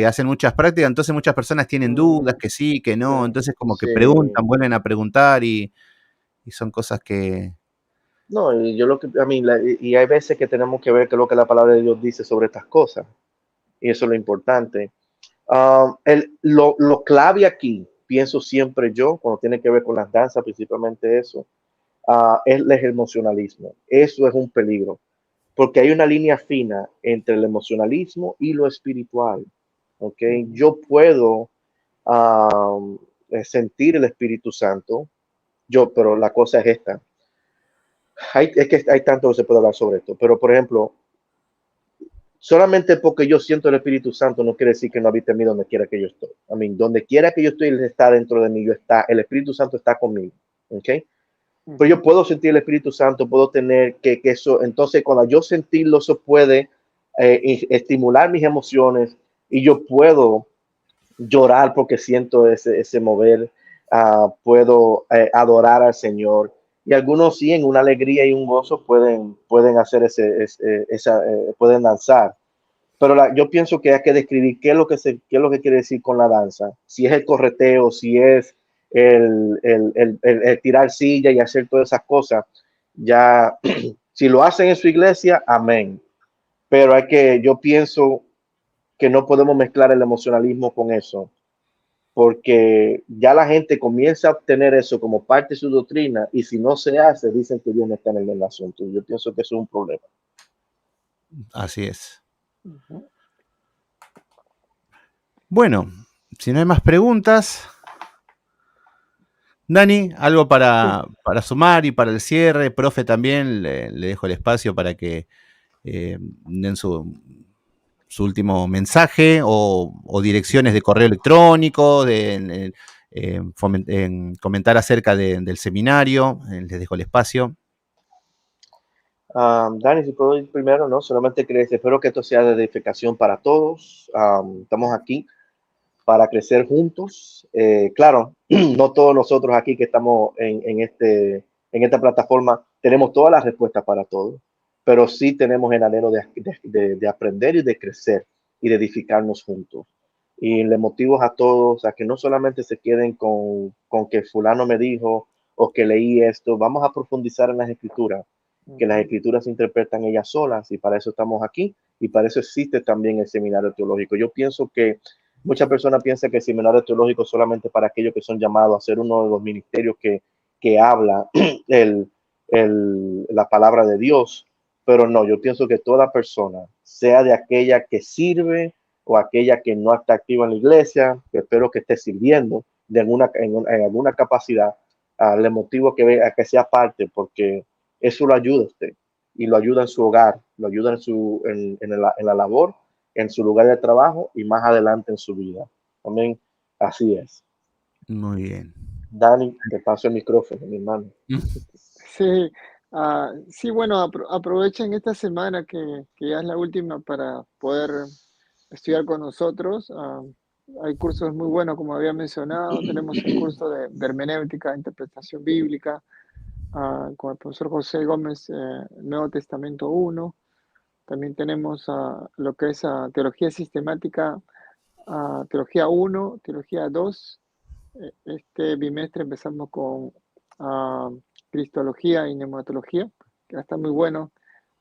hacen muchas prácticas, entonces muchas personas tienen dudas, que sí, que no, entonces como que preguntan, vuelven a preguntar y son cosas que... No, y yo lo que, a mí, y hay veces que tenemos que ver qué es lo que la palabra de Dios dice sobre estas cosas, y eso es lo importante. Lo clave aquí, pienso siempre yo, cuando tiene que ver con las danzas, principalmente eso, es el emocionalismo. Eso es un peligro, porque hay una línea fina entre el emocionalismo y lo espiritual. ¿Okay? Yo puedo sentir el Espíritu Santo, pero la cosa es esta. Es que hay tanto que se puede hablar sobre esto, pero por ejemplo, solamente porque yo siento el Espíritu Santo no quiere decir que no habite en mí donde quiera que yo estoy. I mean, donde quiera que yo estoy, Él está dentro de mí, el Espíritu Santo está conmigo. ¿Okay? Pero yo puedo sentir el Espíritu Santo, puedo tener que eso, entonces cuando yo sentirlo, eso puede estimular mis emociones y yo puedo llorar porque siento ese mover, puedo adorar al Señor. Y algunos sí, en una alegría y un gozo pueden hacer pueden danzar. Pero yo pienso que hay que describir qué es lo que quiere decir con la danza. Si es el correteo, si es el tirar silla y hacer todas esas cosas. Ya, si lo hacen en su iglesia, amén. Pero yo pienso que no podemos mezclar el emocionalismo con eso, porque ya la gente comienza a obtener eso como parte de su doctrina y si no se hace, dicen que Dios no está en el asunto. Yo pienso que eso es un problema. Así es. Bueno, si no hay más preguntas, Dani, algo para sumar y para el cierre. Profe, también le dejo el espacio para que den su último mensaje o direcciones de correo electrónico, comentar acerca del seminario. Les dejo el espacio. Dani, si puedo ir primero, ¿no? Solamente espero que esto sea de edificación para todos. Estamos aquí para crecer juntos. Claro, no todos nosotros aquí que estamos en esta plataforma tenemos todas las respuestas para todo, pero sí tenemos el anhelo de aprender y de crecer y de edificarnos juntos. Y le motivo a todos a que no solamente se queden con que fulano me dijo o que leí esto, vamos a profundizar en las escrituras, que las escrituras se interpretan ellas solas y para eso estamos aquí y para eso existe también el seminario teológico. Yo pienso que muchas personas piensan que el seminario teológico es solamente para aquellos que son llamados a ser uno de los ministerios que habla la palabra de Dios, pero no, yo pienso que toda persona, sea de aquella que sirve o aquella que no está activa en la iglesia, que espero que esté sirviendo en alguna capacidad, le motivo a que sea parte, porque eso lo ayuda a usted y lo ayuda en su hogar, lo ayuda en la labor, en su lugar de trabajo y más adelante en su vida. También así es. Muy bien. Dani, te paso el micrófono, mi hermano. Sí, sí, bueno, aprovechen esta semana que ya es la última para poder estudiar con nosotros. Hay cursos muy buenos, como había mencionado. Tenemos el curso de hermenéutica, interpretación bíblica. con el profesor José Gómez, Nuevo Testamento 1. También tenemos lo que es Teología Sistemática, Teología 1, Teología 2. Este bimestre empezamos con Cristología y Neumatología, que está muy bueno,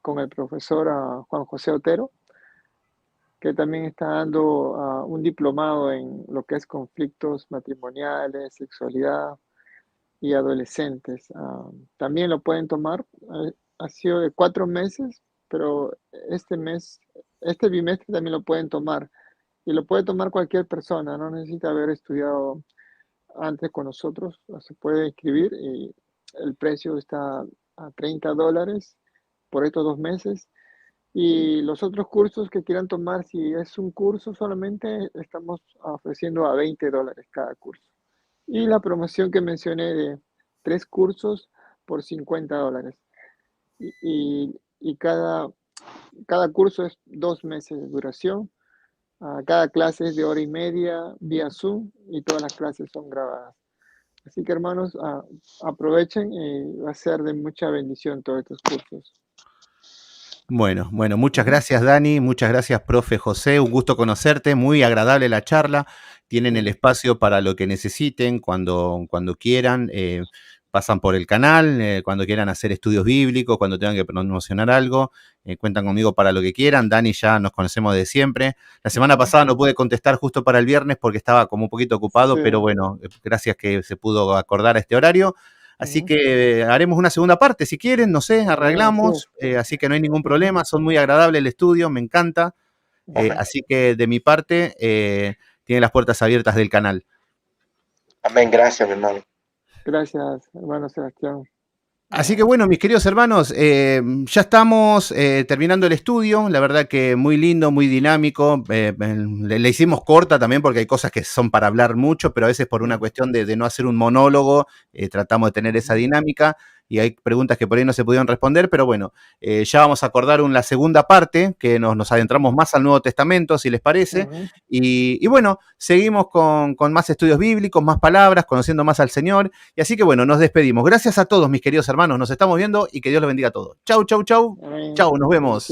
con el profesor Juan José Otero, que también está dando un diplomado en lo que es conflictos matrimoniales, sexualidad y adolescentes. También lo pueden tomar, ha sido de 4 meses, pero este bimestre también lo pueden tomar, y lo puede tomar cualquier persona, no necesita haber estudiado antes con nosotros, se puede inscribir y el precio está a $30 por estos 2 meses. Y los otros cursos que quieran tomar, si es un curso solamente, estamos ofreciendo a $20 cada curso. Y la promoción que mencioné de 3 cursos por $50. Y cada curso es 2 meses de duración. Cada clase es de 1h30 vía Zoom y todas las clases son grabadas. Así que, hermanos, aprovechen y va a ser de mucha bendición todos estos cursos. Bueno, muchas gracias, Dani, muchas gracias, profe José, un gusto conocerte, muy agradable la charla, tienen el espacio para lo que necesiten, cuando quieran, pasan por el canal, cuando quieran hacer estudios bíblicos, cuando tengan que promocionar algo, cuentan conmigo para lo que quieran. Dani, ya nos conocemos de siempre. La semana pasada no pude contestar justo para el viernes porque estaba como un poquito ocupado, sí. Pero bueno, gracias que se pudo acordar a este horario. Así que haremos una segunda parte, si quieren, no sé, arreglamos, así que no hay ningún problema, son muy agradables el estudio, me encanta, así que de mi parte, tiene las puertas abiertas del canal. Amén, gracias, mi hermano. Gracias, hermano Sebastián. Así que bueno, mis queridos hermanos, ya estamos terminando el estudio, la verdad que muy lindo, muy dinámico, le hicimos corta también porque hay cosas que son para hablar mucho, pero a veces por una cuestión de no hacer un monólogo, tratamos de tener esa dinámica y hay preguntas que por ahí no se pudieron responder, pero bueno, ya vamos a acordar la segunda parte, que nos adentramos más al Nuevo Testamento, si les parece, y bueno, seguimos con más estudios bíblicos, más palabras, conociendo más al Señor, y así que bueno, nos despedimos. Gracias a todos, mis queridos hermanos, nos estamos viendo y que Dios los bendiga a todos. Chau, chau, chau. Chau, nos vemos.